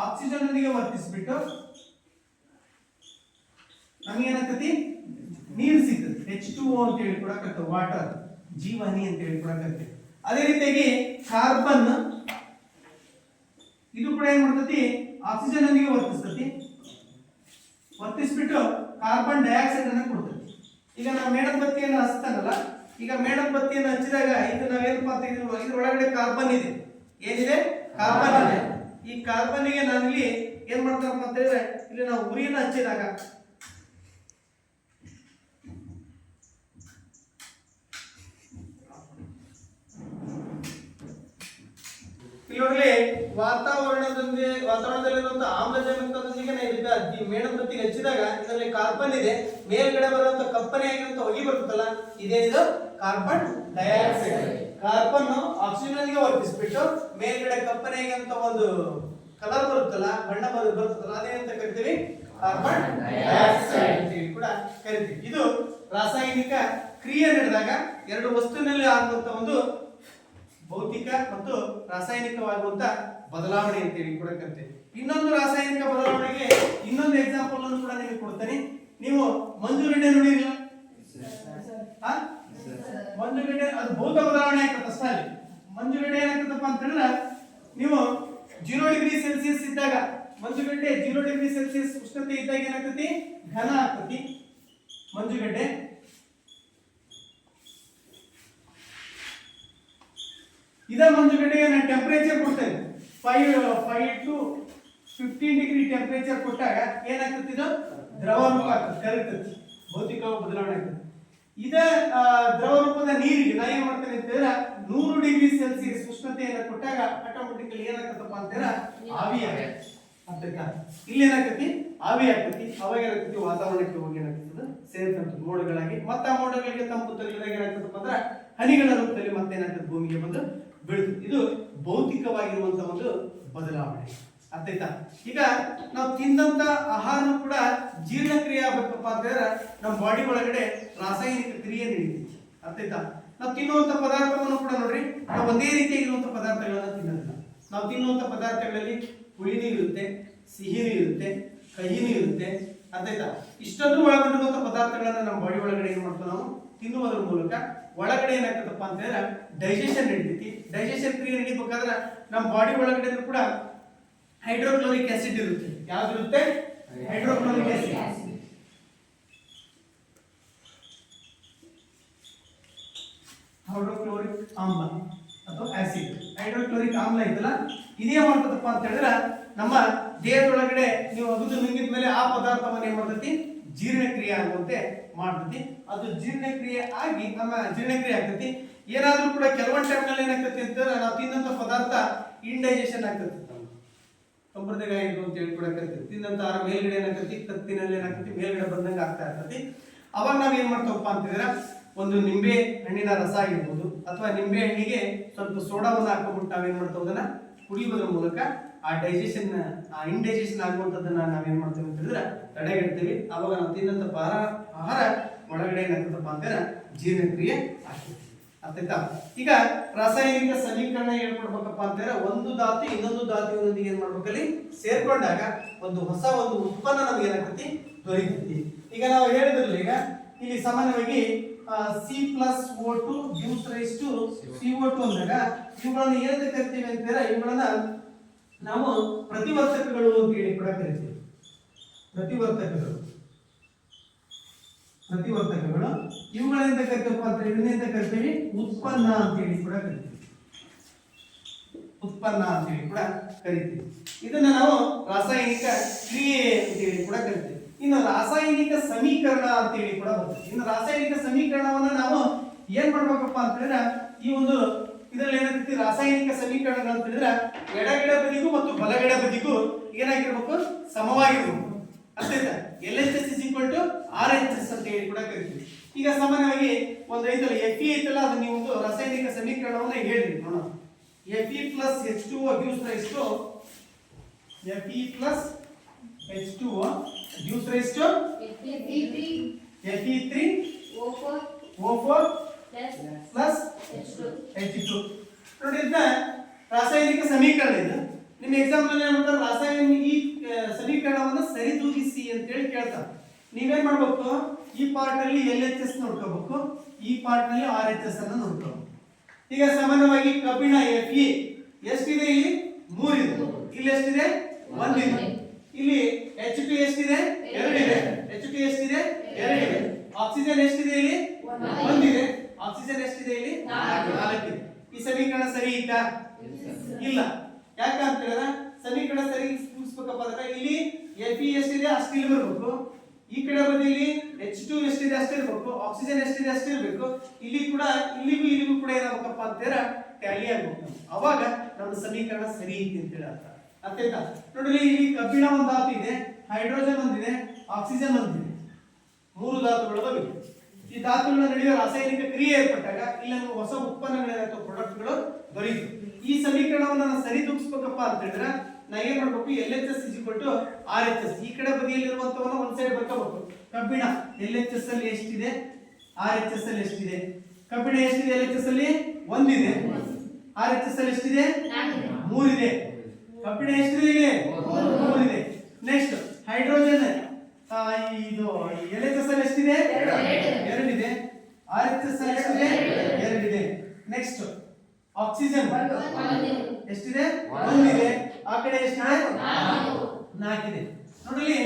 ಆಕ್ಸಿಜನ್ ಒಟ್ಟಿಗೆ ವರ್ತಿಸ್ಬಿಟ್ಟು ನಮಗೆ ಏನಾಗ್ತತಿ? ನೀರು ಸಿಗ್ತದೆ. H2O ಅಂತ ಹೇಳಿ ಕೂಡ ಕರಿತೀವಿ. ವಾಟರ್, ಜೀವನಿ ಅಂತ ಹೇಳಿ ಕೂಡ ಕರಿತೀವಿ. ಅದೇ ರೀತಿಯಾಗಿ ಕಾರ್ಬನ್ ಇದು ಕೂಡ ಏನ್ ಮಾಡ್ತತಿ? ಆಕ್ಸಿಜನ್ ಒಟ್ಟಿಗೆ ವರ್ತಿಸ್ಬಿಟ್ಟು ಕಾರ್ಬನ್ ಡೈಆಕ್ಸೈಡ್ ಅನ್ನು ಕೊಡ್ತೈತಿ. ಈಗ ನಾವು ಮೇಣದ ಬತ್ತಿಯನ್ನು ಹಚ್ತಾನಲ್ಲ, ಈಗ ಮೇಣದ ಬತ್ತಿಯನ್ನು ಹಚ್ಚಿದಾಗ ಇದು ನಾವೇನಪ್ಪ ಅಂತ ಇದ್ರ ಒಳಗಡೆ ಕಾರ್ಬನ್ ಇದೆ. ಏನಿದೆ? ಕಾರ್ಬನ್ ಇದೆ. ಈ ಕಾರ್ಬನ್ಗೆ ನಾನಿಲ್ಲಿ ಏನ್ ಮಾಡ್ತಾರಪ್ಪ ಅಂತ ಹೇಳಿದ್ರೆ ಇಲ್ಲಿ ನಾವು ಉರಿಯನ್ನು ಹಚ್ಚಿದಾಗ ಇಲ್ಲೊಂದ್ರೆ ವಾತಾವರಣದಲ್ಲಿರುವಂತಹ ಆಮ್ಲಜನಕದೊಂದಿಗೆ ಇದಕ್ಕೆ ಮೇಣಬತ್ತಿಗೆ ಹಚ್ಚಿದಾಗ ಇದರಲ್ಲಿ ಕಾರ್ಬನ್ ಇದೆ, ಮೇಲ್ಗಡೆ ಬರುವಂತ ಕಪ್ಪನೆ ಆಗಿರುವಂತ ಹೊಗೆ ಬರುತ್ತಲ್ಲ, ಇದೇನಿದು ಕಾರ್ಬನ್ ಡೈಆಕ್ಸೈಡ್. ಕಾರ್ಬನ್ ಆಕ್ಸಿಜನ್ ಗೆ ವರ್ತಿಸ್ಬಿಟ್ಟು ಮೇಲ್ಗಡೆ ಕಪ್ಪನೆ ಆಗಿರುವಂತ ಒಂದು ಕಲರ್ ಬರುತ್ತಲ್ಲ, ಬಣ್ಣ ಬರುತ್ತಲ್ಲ, ಅದೇನಂತ ಕರಿತೀವಿ? ಕಾರ್ಬನ್ ಡೈಆಕ್ಸೈಡ್ ಅಂತ ಹೇಳಿ ಕೂಡ ಕರಿತೀವಿ. ಇದು ರಾಸಾಯನಿಕ ಕ್ರಿಯೆ ನಡೆದಾಗ ಎರಡು ವಸ್ತುವಿನಲ್ಲಿ ಆಗುವಂತ ಒಂದು ಭೌತಿಕ ಮತ್ತು ರಾಸಾಯನಿಕವಾಗುವಂತ ಬದಲಾವಣೆ ಅಂತ ಹೇಳಿ ಕೂಡ ಕರಿತೀವಿ. ಇನ್ನೊಂದು ರಾಸಾಯನಿಕ ಬದಲಾವಣೆಗೆ ಇನ್ನೊಂದು ಎಕ್ಸಾಂಪಲ್ ಅನ್ನು ಕೂಡ ನಿಮಗೆ ಕೊಡ್ತೇನೆ. ನೀವು ಮಂಜುಗಡ್ಡೆ ನೋಡಿರಲಿಲ್ಲ? ಮಂಜುಗಡ್ಡೆ ಅದು ಭೌತ ಬದಲಾವಣೆ ಆಗ್ತದೆ ಅಷ್ಟೇ. ಅಲ್ಲಿ ಮಂಜುಗಡ್ಡೆ ಏನಾಗ್ತದಪ್ಪ ಅಂತ ಹೇಳಿದ್ರೆ, ನೀವು 0°C ಇದ್ದಾಗ ಮಂಜುಗಡ್ಡೆ 0°C ಉಷ್ಣತೆ ಇದ್ದಾಗ ಏನಾಗ್ತತಿ? ಘನ ಆಗ್ತತಿ ಮಂಜುಗಡ್ಡೆ. ಇದ ಮಂಜುಗಡ್ಡೆಗೆ ನಾನು ಟೆಂಪರೇಚರ್ ಕೊಡ್ತೇನೆ 5 to 15 ಡಿಗ್ರಿ ಟೆಂಪರೇಚರ್ ಕೊಟ್ಟಾಗ ಏನಾಗ್ತತಿ? ಇದು ದ್ರವ ರೂಪ ಆಗ್ತದೆ, ಕರಗ್ತತಿ, ಭೌತಿಕ ಬದಲಾವಣೆ ಆಗ್ತದೆ. ಇದ ದ್ರವ ರೂಪದ ನೀರಿಗೆ ನಾ ಏನ್ ಮಾಡ್ತೇನೆ ಅಂತ ಹೇಳಿದ್ರೆ 100°C ಉಷ್ಣತೆಯನ್ನು ಕೊಟ್ಟಾಗ ಆಟೋಮೆಟಿಕಲಿ ಏನಾಗ್ತದಪ್ಪ ಅಂತ ಹೇಳಿದ್ರೆ ಆವಿ ಆಗತ್ತೆ. ಇಲ್ಲಿ ಏನಾಗ್ತತಿ? ಆವಿ ಆಗ್ತತಿ. ಅವಾಗ ಏನಾಗ್ತತಿ? ವಾತಾವರಣಕ್ಕೆ ಹೋಗಿ ಏನಾಗ್ತದೆ? ಸೇರ್ಕೊಂತ ಮೋಡಗಳಾಗಿ, ಮತ್ತೆ ಆ ಮೋಡಗಳಿಗೆ ತಂಪು ತಗುಲಿದಾಗ ಏನಾಗ್ತದಪ್ಪ ಅಂದ್ರೆ ಹನಿಗಳ ರೂಪದಲ್ಲಿ ಮತ್ತೆ ಏನಾಗ್ತದೆ? ಭೂಮಿಗೆ ಬಂದು ಬೀಳುತ್ತೆ. ಇದು ಭೌತಿಕವಾಗಿರುವಂತಹ ಒಂದು ಬದಲಾವಣೆ. ಅರ್ಥಾಯ್ತಾ? ಈಗ ನಾವು ತಿಂದಂತ ಆಹಾರ ಕೂಡ ಜೀರ್ಣಕ್ರಿಯೆ ಆಗ್ಬೇಕಪ್ಪ ಅಂತ ಹೇಳಿದ್ರೆ ನಮ್ಮ ಬಾಡಿ ಒಳಗಡೆ ರಾಸಾಯನಿಕ ಕ್ರಿಯೆ ನಡೀತೈತಿ. ಅರ್ಥಾಯ್ತಾ? ನಾವು ತಿನ್ನುವಂತ ಪದಾರ್ಥವನ್ನು ಕೂಡ ನೋಡ್ರಿ, ನಾವು ಒಂದೇ ರೀತಿಯಾಗಿರುವಂತ ಪದಾರ್ಥಗಳನ್ನ ತಿನ್ನೋದಿಲ್ಲ. ನಾವು ತಿನ್ನುವಂತ ಪದಾರ್ಥಗಳಲ್ಲಿ ಹುಳಿನೂ ಇರುತ್ತೆ, ಸಿಹಿನೂ ಇರುತ್ತೆ, ಕಹಿನೂ ಇರುತ್ತೆ. ಅರ್ಥಾಯ್ತಾ? ಇಷ್ಟೊಂದು ಒಳಗೊಂಡಿರುವಂತ ಪದಾರ್ಥಗಳನ್ನ ನಮ್ಮ ಬಾಡಿ ಒಳಗಡೆ ಏನ್ ಮಾಡ್ತೀವಿ? ನಾವು ತಿನ್ನುವುದರ ಮೂಲಕ ಒಳಗಡೆ ಏನಾಗ್ತದಪ್ಪ ಅಂತ ಹೇಳಿದ್ರೆ ಡೈಜೆಷನ್ ನಡೀತೈತಿ. ಡೈಜೆಷನ್ ಕ್ರಿಯೆ ನಡೀಬೇಕಾದ್ರೆ ನಮ್ಮ ಬಾಡಿ ಒಳಗಡೆ ಕೂಡ ಹೈಡ್ರೋಕ್ಲೋರಿಕ್ ಆಸಿಡ್ ಇರುತ್ತೆ. ಯಾವ್ದಿರುತ್ತೆ? Hydrochloric acid. ಹೈಡ್ರೋಕ್ಲೋರಿಕ್ ಆಮ್ಲ ಅಥವಾ ಆಸಿಡ್. ಹೈಡ್ರೋಕ್ಲೋರಿಕ್ ಆಮ್ಲ ಇದೆಲ್ಲ ಇದೇ ಮಾಡ್ತದಪ್ಪ ಅಂತ ಹೇಳಿದ್ರೆ ನಮ್ಮ ದೇಹದೊಳಗಡೆ ನೀವು ಅಗದು ನುಂಗಿದ ಮೇಲೆ ಆ ಪದಾರ್ಥವನ್ನು ಏನ್ ಮಾಡ್ತೈತಿ? ಜೀರ್ಣಕ್ರಿಯೆ ಆಗುವಂತೆ ಮಾಡ್ತೈತಿ. ಅದು ಜೀರ್ಣಕ್ರಿಯೆ ಆಗಿ ನಮ್ಮ ಜೀರ್ಣಕ್ರಿಯೆ ಆಗ್ತೈತಿ. ಏನಾದ್ರೂ ಕೂಡ ಕೆಲವೊಂದು ಟೈಮ್ನಲ್ಲಿ ಏನಾಗ್ತೈತಿ ಅಂತಂದ್ರೆ ನಾವು ತಿನ್ನಂತ ಪದಾರ್ಥ ಇಂಡೈಜೆಷನ್ ಆಗ್ತೈತಿ, ಸಂಪ್ರದಾಯ ಇದು ಅಂತ ಹೇಳಿ ಕೂಡ ಕರಿತೀವಿ. ತಿನ್ನಂತ ಆಹಾರ ಮೇಲ್ಗಡೆ ಏನಾಗ್ತೈತಿ? ಕತ್ತಿನಲ್ಲಿ ಏನಾಗ್ತೈತಿ? ಮೇಲ್ಗಡೆ ಬಂದಂಗೆ ಆಗ್ತಾ ಇರ್ತೈತಿ. ಅವಾಗ ನಾವ್ ಏನ್ ಮಾಡ್ತೇವಪ್ಪ ಅಂತಂದ್ರೆ ಒಂದು ನಿಂಬೆ ಹಣ್ಣಿನ ರಸ ಆಗಿರ್ಬೋದು ಅಥವಾ ನಿಂಬೆ ಹಣ್ಣಿಗೆ ಸ್ವಲ್ಪ ಸೋಡಾವನ್ನು ಹಾಕೊಂಡ್ಬಿಟ್ಟು ನಾವೇನ್ ಮಾಡ್ತೇವೆ? ಅದನ್ನ ಕುಡಿಯೋದ್ರ ಮೂಲಕ ಆ ಡೈಜೆಷನ್, ಆ ಇಂಡೈಜೆಷನ್ ಆಗುವಂತದನ್ನ ನಾವೇನ್ ಮಾಡ್ತೇವೆ ಅಂತ ಹೇಳಿದ್ರೆ ತಡೆಗಟ್ತೀವಿ. ಅವಾಗ ನಾವು ತಿನ್ನಂತ ಆಹಾರ ಒಳಗಡೆ ಏನಾಗ್ತದಪ್ಪ ಅಂತಂದ್ರೆ ಜೀರ್ಣಕ್ರಿಯೆ ಆಗ್ತದೆ. ಅರ್ಥಾಯ್ತಾ? ಈಗ ರಾಸಾಯನಿಕ ಸಮೀಕರಣ ಹೇಳ್ಕೊಡ್ಬೇಕಪ್ಪ ಅಂತಂದ್ರೆ ಒಂದು ಧಾತು ಇನ್ನೊಂದು ಧಾತುವಿನೊಂದಿಗೆ ಏನ್ ಮಾಡ್ಬೇಕಲ್ಲಿ ಸೇರ್ಕೊಂಡಾಗ ಒಂದು ಹೊಸ ಒಂದು ಉತ್ಪನ್ನ ನಮ್ಗೆ ಏನಾಗ್ತತಿ? ದೊರೀತೈತಿ. ಈಗ ನಾವು ಹೇಳಿದ್ರಲ್ಲ, ಈಗ ಇಲ್ಲಿ ಸಾಮಾನ್ಯವಾಗಿ C+O2 gives rise to CO2 ಅಂದಾಗ ಇವುಗಳನ್ನ ಏನಂತ ಕರಿತೀವಿ ಅಂತಂದ್ರೆ ಇವುಗಳನ್ನ ನಾವು ಪ್ರತಿವರ್ತಕಗಳು ಅಂತ ಹೇಳಿ ಕೂಡ ಕರಿತೀವಿ. ಪ್ರತಿವರ್ತಕಗಳು ಇವುಗಳನ್ನ ಕರಿತೀವಪ್ಪ ಅಂತ ಇದನ್ನೆಂತ ಕರಿತೀವಿ? ಉತ್ಪನ್ನ ಅಂತ ಹೇಳಿ ಕೂಡ ಕರಿತೀವಿ. ಉತ್ಪನ್ನ ಅಂತ ಹೇಳಿ ಕೂಡ ಕರಿತೀವಿ. ಇದನ್ನ ನಾವು ರಾಸಾಯನಿಕ ಕ್ರಿಯೆ ಅಂತ ಹೇಳಿ ಕೂಡ ಕರಿತೀವಿ. ಇನ್ನು ರಾಸಾಯನಿಕ ಸಮೀಕರಣ ಅಂತ ಹೇಳಿ ಕೂಡ ಬರ್ತದೆ. ಇನ್ನು ರಾಸಾಯನಿಕ ಸಮೀಕರಣವನ್ನ ನಾವು ಏನ್ ಮಾಡ್ಬೇಕಪ್ಪ ಅಂತ ಹೇಳಿದ್ರೆ ಈ ಒಂದು ಇದರಲ್ಲಿ ಏನಾಗ್ತೈತಿ? ರಾಸಾಯನಿಕ ಸಮೀಕರಣಗಳು ಅಂತ ಹೇಳಿದ್ರೆ ಎಡಗಡೆ ಬದಿಗೂ ಮತ್ತು ಬಲಗಡೆ ಬದಿಗೂ ಏನಾಗಿರ್ಬೇಕು? ಸಮವಾಗಿರ್ಬೇಕು. ಅರ್ಥಾಯ್ತಾ? LHS RHS ಅಂತ ಹೇಳಿ ಕೂಡ ಕರಿತೀವಿ. ಈಗ ಸಾಮಾನ್ಯವಾಗಿ ಒಂದು ಐತಲ್ಲ Fe ಐತಲ್ಲ, ಅದು ನೀವು ಒಂದು ರಾಸಾಯನಿಕ ಸಮೀಕರಣವನ್ನ ಹೇಳಿ ನೋಡೋಣ. Fe plus H2O gives rise to Fe plus H2O gives rise to Fe3O4 plus H2. ನೋಡಿ, ಇದನ್ನ ರಾಸಾಯನಿಕ ಸಮೀಕರಣ. ಇದು ನಿಮ್ಮ ಎಕ್ಸಾಮ್ ನಲ್ಲಿ ಏನ್ ಮಾಡ್ತಾರೆ? ರಾಸಾಯನಿಕ ಈ ಸಮೀಕರಣವನ್ನ ಸರಿದೂಗಿಸಿ ಅಂತ ಹೇಳಿ ಕೇಳ್ತಾರೆ. ನೀವೇನ್ ಮಾಡ್ಬೇಕು? ಈ ಪಾರ್ಟ್ ಅಲ್ಲಿ LHS ನೋಡ್ಕೋಬೇಕು, ಈ ಪಾರ್ಟ್ ನಲ್ಲಿ RHS ಅನ್ನು ನೋಡ್ಕೋಬೇಕು. ಈಗ ಸಾಮಾನ್ಯವಾಗಿ ಕಬ್ಬಿಣ Fe ಎಷ್ಟಿದೆ? ಇಲ್ಲಿ 3 ಇದೆ. ಇಲ್ಲಿ ಎಷ್ಟಿದೆ? 1 ಇದೆ. ಇಲ್ಲಿ H2 ಎಷ್ಟಿದೆ? 2 ಇದೆ. H2 ಎಷ್ಟಿದೆ? 2 ಇದೆ. ಆಕ್ಸಿಜನ್ ಎಷ್ಟಿದೆ? ಇಲ್ಲಿ 1 ಇದೆ. ಆಕ್ಸಿಜನ್ ಎಷ್ಟಿದೆ? ಇಲ್ಲಿ 4 ಇದೆ. ಈ ಸಮೀಕರಣ ಸರಿ ಇತ್ತಾ? ಇಲ್ಲ. ಯಾಕಂತ ಹೇಳಿದ್ರೆ ಸಮೀಕರಣ ಸರಿ ಕೂಡಿಸಬೇಕಪ್ಪ ಅಂದ್ರೆ ಇಲ್ಲಿ Fe ಎಷ್ಟಿದೆ ಅಷ್ಟು ಇಲ್ಲಿ ಬರಬೇಕು, ಈ ಕಡೆ ಬದಿಯಲ್ಲಿ H2 ಎಷ್ಟಿದೆ ಅಷ್ಟೇ ಇರಬೇಕು, ಆಕ್ಸಿಜನ್ ಎಷ್ಟಿದೆ ಅಷ್ಟೇ ಇರಬೇಕು. ಇಲ್ಲಿ ಕೂಡ ಇಲ್ಲಿಗೂ ಕೂಡ ಏನಾಗಬೇಕಪ್ಪ ಅಂತೀರ ಟ್ಯಾಲಿ ಆಗಬೇಕು. ಅವಾಗ ನಮ್ಮ ಸಮೀಕರಣ ಸರಿ ಐತಿ ಅಂತ ಹೇಳಿ ಅರ್ಥ. ಅರ್ಥಾಯ್ತಾ? ನೋಡ್ರಿ, ಇಲ್ಲಿ ಕಬ್ಬಿಣ ಒಂದು ಧಾತು ಇದೆ, ಹೈಡ್ರೋಜನ್ ಒಂದಿದೆ, ಆಕ್ಸಿಜನ್ ಒಂದಿದೆ, 3 ಧಾತುಗಳು ಅದಾವೆ. ಈ ಧಾತುಗಳ ನಡುವೆ ರಾಸಾಯನಿಕ ಕ್ರಿಯೆ ಏರ್ಪಟ್ಟಾಗ ಇಲ್ಲಿ ನಮಗೆ ಹೊಸ ಉತ್ಪನ್ನಗಳೇನಾಗ್ತವೆ, ಪ್ರಾಡಕ್ಟ್ಗಳು ದೊರೆಯುತ್ತೆ. ಈ ಸಮೀಕರಣವನ್ನು ನಾನು ಸರಿದೂಗಿಸ್ಬೇಕಪ್ಪ ಅಂತ ಹೇಳಿದ್ರೆ ನಾ ಏನ್ ಮಾಡ್ಬೇಕು, LHS RHS. ಈ ಕಡೆ ಬದಿಯಲ್ಲಿರುವಂತವನ್ನ ಒಂದ್ ಸೈಡ್ ಬರ್ಕೋಬೇಕು. ಕಬ್ಬಿಣ LHS ಅಲ್ಲಿ ಎಷ್ಟಿದೆ, RHS ಅಲ್ಲಿ ಎಷ್ಟಿದೆ? ಕಬ್ಬಿಣ ಎಷ್ಟಿದೆ LHS ಅಲ್ಲಿ? 1 ಇದೆ. RHS ಅಲ್ಲಿ ಎಷ್ಟಿದೆ? 3 ಇದೆ. ಕಬ್ಬಿಣ ಎಷ್ಟಿದೆ ಇಲ್ಲಿ? 3 ಇದೆ. ನೆಕ್ಸ್ಟ್ ಹೈಡ್ರೋಜನ್ ಇದು LHS ಅಲ್ಲಿ ಎಷ್ಟಿದೆ? 2 ಇದೆ. RHS ಅಲ್ಲಿ ಎಷ್ಟಿದೆ? 2 ಇದೆ. ನೆಕ್ಸ್ಟ್ ಆಕ್ಸಿಜನ್ ಎಷ್ಟಿದೆ? 1 ಇದೆ. ಆ ಕಡೆ ಎಷ್ಟಿದೆ? 4 ಇದೆ. ನೋಡ್ರಿ,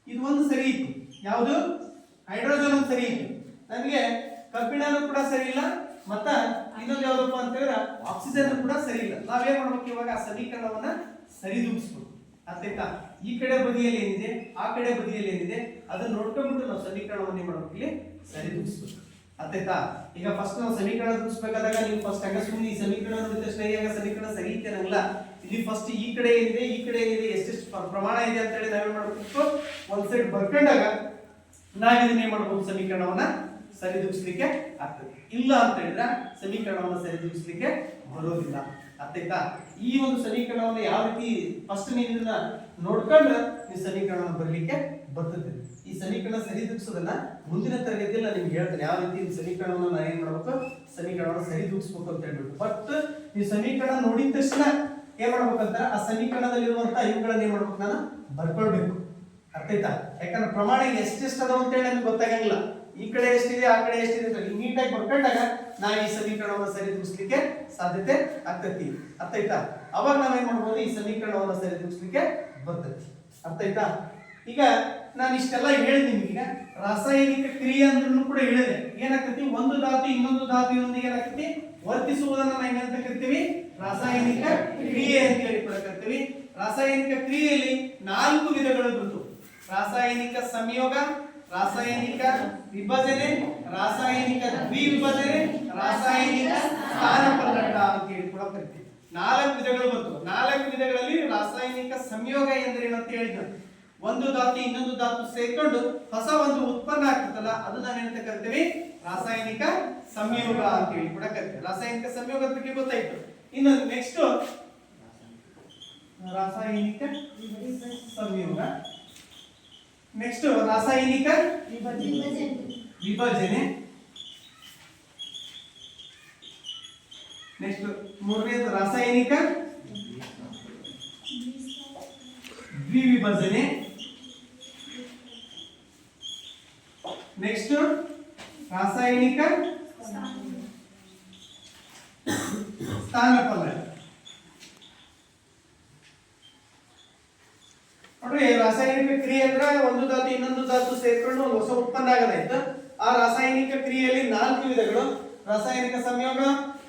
ಇದು ಒಂದು ಸರಿ ಇತ್ತು. ಯಾವುದು? ಹೈಡ್ರೋಜನ್ ಒಂದು ಸರಿ ಇತ್ತು. ನಮಗೆ ಕಬ್ಬಿಣನೂ ಕೂಡ ಸರಿ ಇಲ್ಲ, ಮತ್ತ ಇನ್ನೊಂದು ಯಾವ್ದಪ್ಪ ಅಂತ ಹೇಳಿದ್ರೆ ಆಕ್ಸಿಜನ್ ಕೂಡ ಸರಿ ಇಲ್ಲ. ನಾವೇನ್ ಮಾಡ್ಬೇಕು ಇವಾಗ? ಆ ಸಮೀಕರಣವನ್ನ ಸರಿದೂಗಿಸ್ಬೇಕು. ಅರ್ಥಾಯ್ತಾ? ಈ ಕಡೆ ಬದಿಯಲ್ಲಿ ಏನಿದೆ, ಆ ಕಡೆ ಬದಿಯಲ್ಲಿ ಏನಿದೆ, ಅದನ್ನ ನೋಡ್ಕೊಂಡ್ಬಿಟ್ಟು ನಾವು ಸಮೀಕರಣವನ್ನ ಏನ್ ಮಾಡ್ಬೇಕು, ಇಲ್ಲಿ ಸರಿದೂಗಿಸ್ಬೇಕು. ಅರ್ಥಾಯ್ತಾ? ಈಗ ಫಸ್ಟ್ ನಾವು ಸಮೀಕರಣ ದೂಗಿಸ್ಬೇಕಾದಾಗ ನೀವು ಫಸ್ಟ್ ಹಂಗ ಸುಮ್ಮನೆ ಈ ಸಮೀಕರಣ ನೋಡಿದ ತಕ್ಷಣ ಈಗ ಸಮೀಕರಣ ಸರಿ ಐತೆ ಅನ್ನಂಗಿಲ್ಲ. ಇಲ್ಲಿ ಫಸ್ಟ್ ಈ ಕಡೆ ಏನಿದೆ, ಈ ಕಡೆ ಏನಿದೆ, ಎಷ್ಟೆಷ್ಟು ಪ್ರಮಾಣ ಇದೆ ಅಂತ ಹೇಳಿ ನಾವೇನ್ ಮಾಡ್ಬೇಕು, ಒಂದ್ ಸೈಡ್ ಬರ್ಕೊಂಡಾಗ ನಾವಿದನ್ನೇ ಮಾಡ್ಬೋದು, ಸಮೀಕರಣವನ್ನ ಸರಿದೂಗಿಸ್ಲಿಕ್ಕೆ ಆಗ್ತದೆ. ಇಲ್ಲ ಅಂತ ಹೇಳಿದ್ರೆ ಸಮೀಕರಣವನ್ನ ಸರಿದೂಗಿಸ್ಲಿಕ್ಕೆ ಬರೋದಿಲ್ಲ. ಅರ್ಥಾಯ್ತಾ? ಈ ಒಂದು ಸಮೀಕರಣವನ್ನ ಯಾವ ರೀತಿ ಫಸ್ಟ್ ನೀವು ಇದನ್ನ ನೋಡ್ಕೊಂಡ್ರೆ ನೀವು ಸಮೀಕರಣವನ್ನು ಬರಲಿಕ್ಕೆ ಬರ್ತದೆ. ಈ ಸಮೀಕರಣ ಸರಿದೂಗಿಸೋದನ್ನ ಮುಂದಿನ ತರಗತಿಯಲ್ಲಿ ನಾನು ನಿಮ್ಗೆ ಹೇಳ್ತೇನೆ, ಯಾವ ರೀತಿ ಈ ಸಮೀಕರಣವನ್ನು ನಾನು ಏನ್ ಮಾಡ್ಬೇಕು, ಸಮೀಕರಣವನ್ನು ಸರಿದೂಗಿಸ್ಬೇಕು ಅಂತ ಹೇಳ್ಬಿಟ್ಟು. ಬಟ್ ಈ ಸಮೀಕರಣ ನೋಡಿದ ತಕ್ಷಣ ಏನ್ ಮಾಡ್ಬೇಕಂತ, ಆ ಸಮೀಕರಣದಲ್ಲಿರುವಂತ ಇವುಗಳನ್ನ ಏನ್ ಮಾಡ್ಬೇಕು, ನಾನು ಬರ್ಕೊಳ್ಬೇಕು. ಅರ್ಥಾಯ್ತಾ? ಯಾಕಂದ್ರೆ ಪ್ರಮಾಣ ಎಷ್ಟೆಷ್ಟು ಅದಾವ ಅಂತ ಹೇಳಿ ನಮ್ಗೆ ಗೊತ್ತಾಗಂಗಿಲ್ಲ. ಈ ಕಡೆ ಎಷ್ಟಿದೆ, ಆ ಕಡೆ ಎಷ್ಟಿದೆ ಅಂತ ನೀಟಾಗಿ ಬರ್ಕೊಂಡಾಗ ನಾವು ಈ ಸಮೀಕರಣವನ್ನು ಸರಿದೂಗಿಸ್ಲಿಕ್ಕೆ ಸಾಧ್ಯತೆ ಆಗ್ತೈತಿ. ಅರ್ಥಾಯ್ತಾ? ಅವಾಗ ನಾವೇನ್ ಮಾಡ್ಬೋದು, ಈ ಸಮೀಕರಣವನ್ನು ಸರಿದೂಗಿಸ್ಲಿಕ್ಕೆ ಬರ್ತೈತಿ. ಅರ್ಥಾಯ್ತಾ? ಈಗ ನಾನು ಇಷ್ಟೆಲ್ಲ ಹೇಳಿದೆ ನಿಮ್ಗೀಗ. ರಾಸಾಯನಿಕ ಕ್ರಿಯೆ ಅಂದ್ರೂ ಕೂಡ ಹೇಳಿದೆ. ಏನಾಗ್ತೈತಿ, ಒಂದು ಧಾತು ಇನ್ನೊಂದು ಧಾತುವಿನೊಂದಿಗೆ ಏನಾಗ್ತೈತಿ ವರ್ತಿಸುವುದನ್ನ ನಾವು ಏನಂತ ಕರಿತೀವಿ, ರಾಸಾಯನಿಕ ಕ್ರಿಯೆ ಅಂತ ಹೇಳಿ ಕೂಡ ಕರಿತೀವಿ. ರಾಸಾಯನಿಕ ಕ್ರಿಯೆಯಲ್ಲಿ 4 ವಿಧಗಳು ಬರ್ತವೆ. ರಾಸಾಯನಿಕ ಸಂಯೋಗ, ರಾಸಾಯನಿಕ ವಿಭಜನೆ, ರಾಸಾಯನಿಕ ದ್ವಿವಿಭಜನೆ, ರಾಸಾಯನಿಕ ಸ್ಥಾನಪಲ್ಲಟ ಅಂತ ಹೇಳಿ ಕೂಡ ಕರಿತೀವಿ. 4 ವಿಧಗಳು ಬರ್ತವೆ. 4 ವಿಧಗಳಲ್ಲಿ ರಾಸಾಯನಿಕ ಸಂಯೋಗ ಎಂದರೇನು ಅಂತ ಹೇಳಿದ್ರು. ಒಂದು ಧಾತು ಇನ್ನೊಂದು ಧಾತು ಸೇರ್ಕೊಂಡು ಹೊಸ ಒಂದು ಉತ್ಪನ್ನ ಆಗ್ತದಲ್ಲ, ಅದು ನಾವೇನಂತ ಕರಿತೀವಿ, ರಾಸಾಯನಿಕ ಸಂಯೋಗ ಅಂತ ಹೇಳಿ ಕೂಡ ಕರಿತೀವಿ. ರಾಸಾಯನಿಕ ಸಂಯೋಗದ ಬಗ್ಗೆ ಗೊತ್ತಾಯ್ತು. ಇನ್ನು ನೆಕ್ಸ್ಟ್ ರಾಸಾಯನಿಕ ಸಂಯೋಗ, ನೆಕ್ಸ್ಟ್ ರಾಸಾಯನಿಕ ವಿಭಜನೆ, ನೆಕ್ಸ್ಟ್ ಮೂರನೇದು ರಾಸಾಯನಿಕ ದ್ವಿವಿಭಜನೆ, ನೆಕ್ಸ್ಟ್ ರಾಸಾಯನಿಕ ಸ್ಥಾನಪಲ್ಲಟ. ನೋಡ್ರಿ, ರಾಸಾಯನಿಕ ಕ್ರಿಯೆ ಅಂದ್ರೆ ಒಂದು ಧಾತು ಇನ್ನೊಂದು ಧಾತು ಸೇರ್ಕೊಂಡು ಒಂದು ಹೊಸ ಉತ್ಪನ್ನ ಆಗದಾಯ್ತು. ಆ ರಾಸಾಯನಿಕ ಕ್ರಿಯೆಯಲ್ಲಿ 4 ವಿಧಗಳು: ರಾಸಾಯನಿಕ ಸಂಯೋಗ,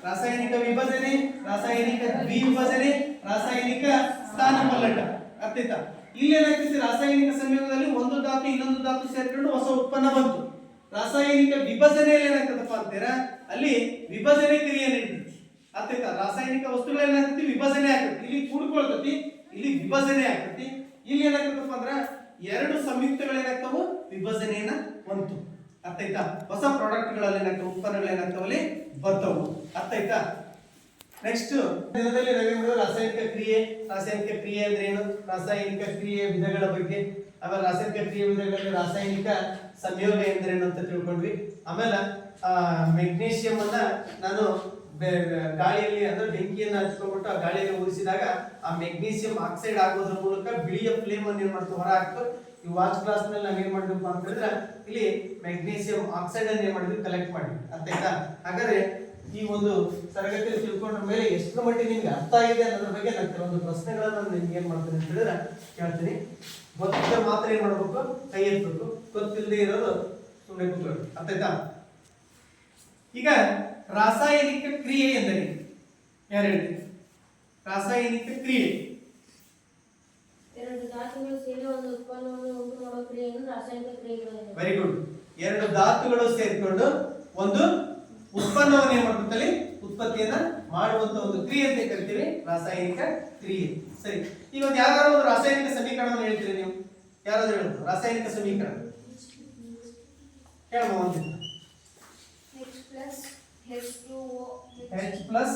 ರಾಸಾಯನಿಕ ವಿಭಜನೆ, ರಾಸಾಯನಿಕ ದ್ವಿವಿಭಜನೆ, ರಾಸಾಯನಿಕ ಸ್ಥಾನಪಲ್ಲಟ. ಅರ್ಥಾಯ್ತಾ? ಇಲ್ಲಿ ಏನಾಗ್ತೈತಿ, ರಾಸಾಯನಿಕ ಸಂಯೋಗದಲ್ಲಿ ಒಂದು ಧಾತು ಇನ್ನೊಂದು ಧಾತು ಸೇರ್ಕೊಂಡು ಹೊಸ ಉತ್ಪನ್ನ ಬಂತು. ರಾಸಾಯನಿಕ ವಿಭಜನೆಯಲ್ಲಿ ಏನಾಗ್ತದಪ್ಪ ಅಂತೀರಾ, ಅಲ್ಲಿ ವಿಭಜನೆ ಕ್ರಿಯೆ ನಡೀತೈತಿ. ಅರ್ಥಾಯ್ತಾ? ರಾಸಾಯನಿಕ ವಸ್ತುಗಳು ಏನಾಗ್ತೈತಿ, ವಿಭಜನೆ ಆಗ್ತೈತಿ. ಇಲ್ಲಿ ಕೂಡ್ಕೊಳ್ತೈತಿ, ಇಲ್ಲಿ ವಿಭಜನೆ ಆಗ್ತೈತಿ. ಇಲ್ಲಿ ಏನಾಗ್ತದಪ್ಪ ಅಂದ್ರ 2 ಸಂಯುಕ್ತಗಳು ಏನಾಗ್ತಾವು, ವಿಭಜನೆಯನ್ನ ಹೊಂತು. ಅರ್ಥಾಯ್ತಾ? ಹೊಸ ಪ್ರಾಡಕ್ಟ್ಗಳಲ್ಲಿ ಏನಾಗ್ತಾವ, ಉತ್ಪನ್ನಗಳು ಏನಾಗ್ತಾವಲ್ಲಿ ಬರ್ತಾವು. ಅರ್ಥಾಯ್ತಾ? ನೆಕ್ಸ್ಟ್ ದಿನದಲ್ಲಿ ನಾವೇನು ರಾಸಾಯನಿಕ ಕ್ರಿಯೆ, ರಾಸಾಯನಿಕ ಕ್ರಿಯೆ ಅಂದ್ರೆ ಏನು, ರಾಸಾಯನಿಕ ಕ್ರಿಯೆ ವಿಧಗಳ ಬಗ್ಗೆ, ಆಮೇಲೆ ರಾಸಾಯನಿಕ ಕ್ರಿಯೆ ವಿಧಗಳಲ್ಲಿ ರಾಸಾಯನಿಕ ಸಂಯೋಗ ಎಂದರೇನು ಅಂತ ತಿಳ್ಕೊಂಡ್ವಿ. ಆಮೇಲೆ ಮೆಗ್ನೀಷಿಯಂ ಅನ್ನ ನಾನು ಗಾಳಿಯಲ್ಲಿ ಅಂದ್ರೆ ಬೆಂಕಿಯನ್ನು ಹಚ್ಕೊಂಡ್ಬಿಟ್ಟು ಆ ಗಾಳಿಯಲ್ಲಿ ಉರಿಸಿದಾಗ ಆ ಮೆಗ್ನೀಷಿಯಂ ಆಕ್ಸೈಡ್ ಆಗೋದ್ರ ಮೂಲಕ ಬಿಳಿಯ ಫ್ಲೇಮ್ ಅನ್ನು ಏನ್ ಮಾಡ್ತೀವಿ, ಹೊರ ಹಾಕ್ತು. ಈ ವಾಚ್ ಕ್ಲಾಸ್ ನಲ್ಲಿ ನಾವ್ ಏನ್ ಮಾಡಿದ್ವಿ ಅಂತ ಹೇಳಿದ್ರೆ ಇಲ್ಲಿ ಮೆಗ್ನೀಷಿಯಂ ಆಕ್ಸೈಡ್ ಅನ್ನು ಏನ್ ಮಾಡಿದ್ವಿ, ಕಲೆಕ್ಟ್ ಮಾಡಿದ್ವಿ. ಅರ್ಥಾಯ್ತಾ? ಹಾಗಾದ್ರೆ ಈ ಒಂದು ತರಗತಿಯಲ್ಲಿ ತಿಳ್ಕೊಂಡ್ರ ಮೇಲೆ ಎಷ್ಟು ಮಟ್ಟಿಗೆ ನಿಮ್ಗೆ ಅರ್ಥ ಆಗಿದೆ ಅನ್ನೋದ್ರ ಬಗ್ಗೆ ನಾನು ಕೆಲವೊಂದು ಪ್ರಶ್ನೆಗಳನ್ನ ನಿಮ್ಗೆ ಏನ್ ಮಾಡ್ತೀನಿ ಅಂತ ಹೇಳಿದ್ರೆ ಕೇಳ್ತೀನಿ. ಗೊತ್ತಿದ್ದ ಮಾತ್ರ ಏನ್ ಮಾಡ್ಬೇಕು, ಕೈ ಎತ್ತಬೇಕು. ಗೊತ್ತಿಲ್ಲದೆ ಇರೋದು ಸುಮ್ಮನೆ ಕೂತ್ಕೊಳ್ಳಿ. ಅರ್ಥಾಯ್ತಾ? ಈಗ ರಾಸಾಯನಿಕ ಕ್ರಿಯೆ ಎಂದರೆ ಯಾರು ಹೇಳ್ತೀವಿ? ರಾಸಾಯನಿಕ ಕ್ರಿಯೆ 2 ಧಾತು ಧಾತುಗಳು ಸೇರಿ ಒಂದು ಉತ್ಪನ್ನವನ್ನು ಉಂಟು ಮಾಡುವ ಕ್ರಿಯೆಯನ್ನು ರಾಸಾಯನಿಕ ಕ್ರಿಯೆಗಳು. Very good. ಎರಡು ಧಾತುಗಳು ಸೇರಿಕೊಂಡು ಒಂದು ಉತ್ಪನ್ನವನ್ನು ಏನ್ ಮಾಡ್ತಾರೆ, ಉತ್ಪತ್ತಿಯನ್ನ ಮಾಡುವಂತ ಒಂದು ಕ್ರಿಯೆ ಅಂತ ಕರಿತೀವಿ ರಾಸಾಯನಿಕ ಕ್ರಿಯೆ. ಸರಿ, ಈಗ ಒಂದು ಯಾವ್ದಾದ್ರು ಒಂದು ರಾಸಾಯನಿಕ ಸಮೀಕರಣವನ್ನು ಹೇಳ್ತೀರಿ ನೀವು? ಯಾರಾದ್ರೂ ಹೇಳೋದು ರಾಸಾಯನಿಕ ಸಮೀಕರಣ ಹೇಳ್ಬೋದು. H plus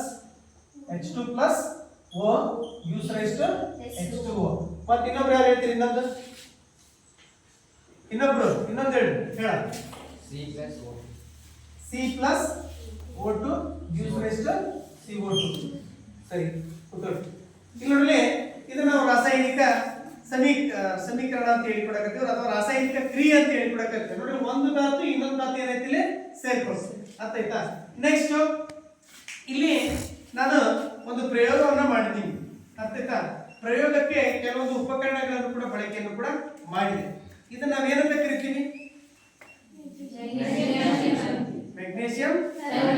H2O use raised to H2O. ಮತ್ತೆ ಇನ್ನೊಬ್ರು ಯಾರು ಹೇಳ್ತೀರಿ? ಇನ್ನೊಂದು ಹೇಳಿ ಹೇಳ. C plus O2 use raised to CO2. ಸರಿ, ಕೂತ್ಕೊಳ್ಳಿ. ಇಲ್ಲಿ ನೋಡ್ಲಿ, ಇದು ನಾವು ರಾಸಾಯನಿಕ ಸಮೀಕರಣ ಅಂತ ಹೇಳಿ ಕೊಡಕತ್ತೀವಿ ಅಥವಾ ರಾಸಾಯನಿಕ ಕ್ರಿಯೆ ಅಂತ ಹೇಳಿ ಕೊಡಕತ್ತೀವಿ. ನೋಡಿ, ಒಂದು ಧಾತು ಇನ್ನೊಂದು ಧಾತು ಏನೈತಿ ಇಲ್ಲಿ ಸೇರ್ಕೊಳ್ತೀವಿ. ಅರ್ಥ ಆಯ್ತಾ? ನೆಕ್ಸ್ಟ್ ಇಲ್ಲಿ ನಾನು ಒಂದು ಪ್ರಯೋಗವನ್ನ ಮಾಡಿದ್ದೀನಿ. ಅರ್ಥ ಆಯ್ತಾ? ಪ್ರಯೋಗಕ್ಕೆ ಕೆಲವೊಂದು ಉಪಕರಣಗಳನ್ನು ಕೂಡ ಬಳಕೆಯನ್ನು ಕೂಡ ಮಾಡಿದೆ. ಇದನ್ನ ನಾವೇನಂತ ಕರಿತೀವಿ? ಮೆಗ್ನೀಷಿಯಂ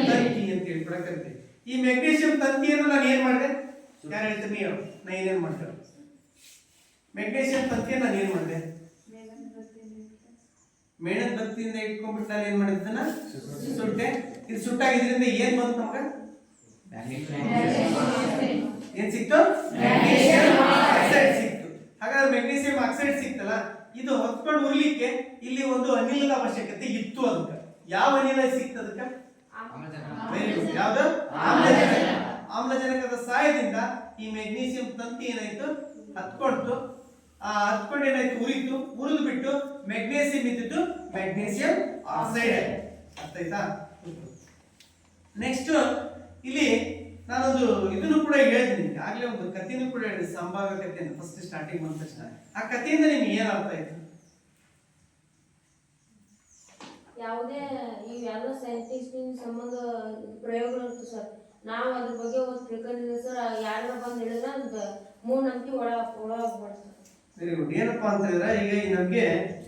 ತಂತಿ ಅಂತ ಹೇಳಿ ಕೂಡ ಕರಿತೀವಿ. ಈ ಮೆಗ್ನೀಷಿಯಂ ತಂತಿಯನ್ನು ನಾನು ಏನ್ ಮಾಡಿದೆ? ಯಾರು ಹೇಳ್ತೀನಿ? ನಾನು ಏನೇನ್ ಮಾಡ್ತೇನೆ? ಮೆಗ್ನೀಷಿಯಂ ತಂತಿಯನ್ನು ನಾನು ಏನ್ ಮಾಡಿದೆ? ಮೇಣದ ಬತ್ತಿಯಿಂದ ಇಟ್ಕೊಂಡ್ಬಿಟ್ಟು ನಾನು ಏನ್ ಮಾಡಿದ್ದನ್ನ ಸುಟ್ಟೆ. ಇದು ಸುಟ್ಟಾಗಿದ್ರಿಂದ ಏನ್ ಬಂತು ನಮ್ಗೆ? ಏನ್ ಸಿಕ್ತು? ಮೆಗ್ನೀಷಿಯಂ ಆಕ್ಸೈಡ್ ಸಿಕ್ತು. ಹಾಗಾದ್ರೆ ಮೆಗ್ನೀಷಿಯಂ ಆಕ್ಸೈಡ್ ಸಿಕ್ತಲ್ಲ, ಇದು ಹೊತ್ಕೊಂಡು ಉರ್ಲಿಕ್ಕೆ ಇಲ್ಲಿ ಒಂದು ಅನಿಲದ ಅವಶ್ಯಕತೆ ಇತ್ತು. ಅದಕ್ಕೆ ಯಾವ ಅನಿಲ ಸಿಕ್ತು? ಅದಕ್ಕೆ ಯಾವ್ದು? ಆಮ್ಲಜನಕದ ಸಹಾಯದಿಂದ ಈ ಮೆಗ್ನೀಷಿಯಂ ತಂತಿ ಏನಾಯ್ತು? ಹತ್ಕೊಳ್ತು. ಆ ಹತ್ಕೊಂಡು ಏನಾಯ್ತು? ಉರಿತು. ಉರಿದು ಬಿಟ್ಟು ಮೆಗ್ನೀಷಿಯಂ ಇದ್ದಿದ್ದು ಮೆಗ್ನೀಷಿಯಂ ಆಕ್ಸೈಡ್. ಅರ್ಥ ಆಯ್ತಾ? ನೆಕ್ಸ್ಟ್ ಇಲ್ಲಿ ನಾನೊಂದು ಇದನ್ನು ಕೂಡ ಹೇಳಿದ್ದೀನಿ, ಆಗ್ಲೇ ಒಂದು ಕಥೆನೂ ಕೂಡ ಹೇಳಿದೆ, ಸಂಭಾವ್ಯ ಕಥೆಯನ್ನು ಫಸ್ಟ್ ಸ್ಟಾರ್ಟಿಂಗ್ ಬಂದ ತಕ್ಷಣ. ಆ ಕಥೆಯಿಂದ ನಿಮ್ಗೆ ಏನ್ ಅರ್ಥ ಆಯ್ತು? ಯಾವುದೇ ಈ ಎಲ್ಲ ಸೈಂಟಿಸ್ಟ್ ಸಂಬಂಧ ಪ್ರಯೋಗಗಳು ಇರ್ತದೆ ಸರ್. ನಾವು ಅದ್ರ ಬಗ್ಗೆ ಒಂದು ತಿಳ್ಕೊಂಡಿದ್ದೀವಿ ಸರ್. ಯಾರು ಬಂದು ಹೇಳಿದ್ರೆ ಒಂದು ಮೂಢನಂಬಿಕೆ ಒಳಗಾಗ್ಬಾರ್ದು. Very good. ಏನಪ್ಪಾ ಅಂತ ಹೇಳಿದ್ರೆ, ಈಗ ನಮ್ಗೆ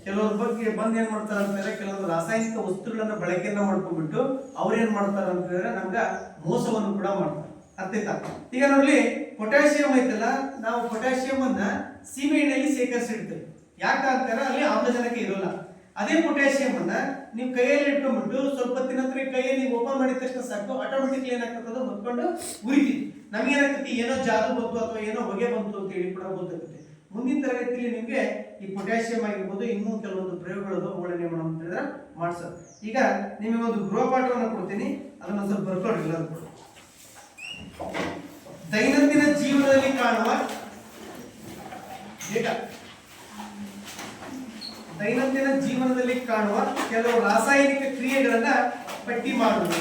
ಕೆಲವ್ರ ಬಗ್ಗೆ ಬಂದ್ ಏನ್ ಮಾಡ್ತಾರ ಅಂತ ಹೇಳಿದ್ರೆ, ಕೆಲವೊಂದು ರಾಸಾಯನಿಕ ವಸ್ತುಗಳನ್ನ ಬಳಕೆಯನ್ನ ಮಾಡ್ಕೊಂಡ್ಬಿಟ್ಟು ಅವ್ರು ಏನ್ ಮಾಡ್ತಾರ ಅಂತ ಹೇಳಿದ್ರೆ ನಮ್ಗ ಮೋಸವನ್ನು ಕೂಡ ಮಾಡ್ತಾರೆ. ಅರ್ಥ ಆಯ್ತಾ? ಈಗ ನೋಡ್ಲಿ, ಪೊಟ್ಯಾಷಿಯಂ ಐತಲ್ಲ, ನಾವು ಪೊಟ್ಯಾಷಿಯಂ ಅನ್ನ ಸೀಮೆ ಎಣ್ಣೆಯಲ್ಲಿ ಶೇಖರಿಸಿಡ್ತೇವೆ. ಯಾಕಂತಾರೆ ಅಲ್ಲಿ ಆಮ್ಲಜನಕ ಇರೋಲ್ಲ. ಅದೇ ಪೊಟ್ಯಾಷಿಯಂ ಅನ್ನ ನೀವು ಕೈಯಲ್ಲಿ ಇಟ್ಕೊಂಡ್ಬಿಟ್ಟು ಸ್ವಲ್ಪ ಹೊತ್ತಿನ ನಂತರ ಕೈಯಲ್ಲಿ ನೀವು ಓಪನ್ ಮಾಡಿದ ತಕ್ಷಣ ಸಾಕು, ಆಟೋಮೆಟಿಕ್ಲಿ ಏನಾಗ್ತದೆ? ಹೊತ್ಕೊಂಡು ಉರಿತೀವಿ. ನಮ್ಗೇನಾಗ್ತದೆ? ಏನೋ ಜಾದು ಬಂತು ಅಥವಾ ಏನೋ ಹೊಗೆ ಬಂತು ಅಂತ ಹೇಳಿ ಕೂಡ ಗೊತ್ತಾಗುತ್ತೆ. ಮುಂದಿನ ತರಗತಿಯಲ್ಲಿ ನಿಮ್ಗೆ ಈ ಪೊಟ್ಯಾಷಿಯಂ ಆಗಿರ್ಬೋದು, ಇನ್ನೂ ಕೆಲವೊಂದು ಪ್ರಯೋಗಗಳು ಅವುಗಳನ್ನ ಮಾಡೋಣ ಅಂತ ಹೇಳಿದ್ರೆ ಮಾಡ್ಸೋದು. ಈಗ ನಿಮಗೆ ಒಂದು ಗೃಹಪಾಠವನ್ನು ಕೊಡ್ತೀನಿ, ಅದನ್ನ ಸ್ವಲ್ಪ ಬರ್ಕೊಳ್ಳಿ ಎಲ್ಲರೂ. ದೈನಂದಿನ ಜೀವನದಲ್ಲಿ ಕಾಣುವ ದೈನಂದಿನ ಜೀವನದಲ್ಲಿ ಕಾಣುವ ಕೆಲವು ರಾಸಾಯನಿಕ ಕ್ರಿಯೆಗಳನ್ನ ಪಟ್ಟಿ ಮಾಡುವುದು.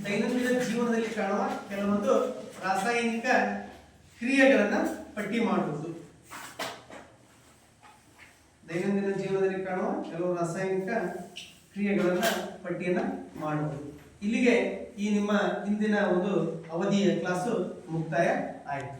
ದೈನಂದಿನ ಜೀವನದಲ್ಲಿ ಕಾಣುವ ಕೆಲವೊಂದು ರಾಸಾಯನಿಕ ಕ್ರಿಯೆಗಳನ್ನ ಪಟ್ಟಿ ಮಾಡುವುದು. ದೈನಂದಿನ ಜೀವನದಲ್ಲಿ ಕಾಣುವ ಕೆಲವು ರಾಸಾಯನಿಕ ಕ್ರಿಯೆಗಳನ್ನ ಪಟ್ಟಿಯನ್ನ ಮಾಡುವುದು. ಇಲ್ಲಿಗೆ ಈ ನಿಮ್ಮ ಇಂದಿನ ಒಂದು ಅವಧಿಯ ಕ್ಲಾಸು ಮುಕ್ತಾಯ ಆಯಿತು.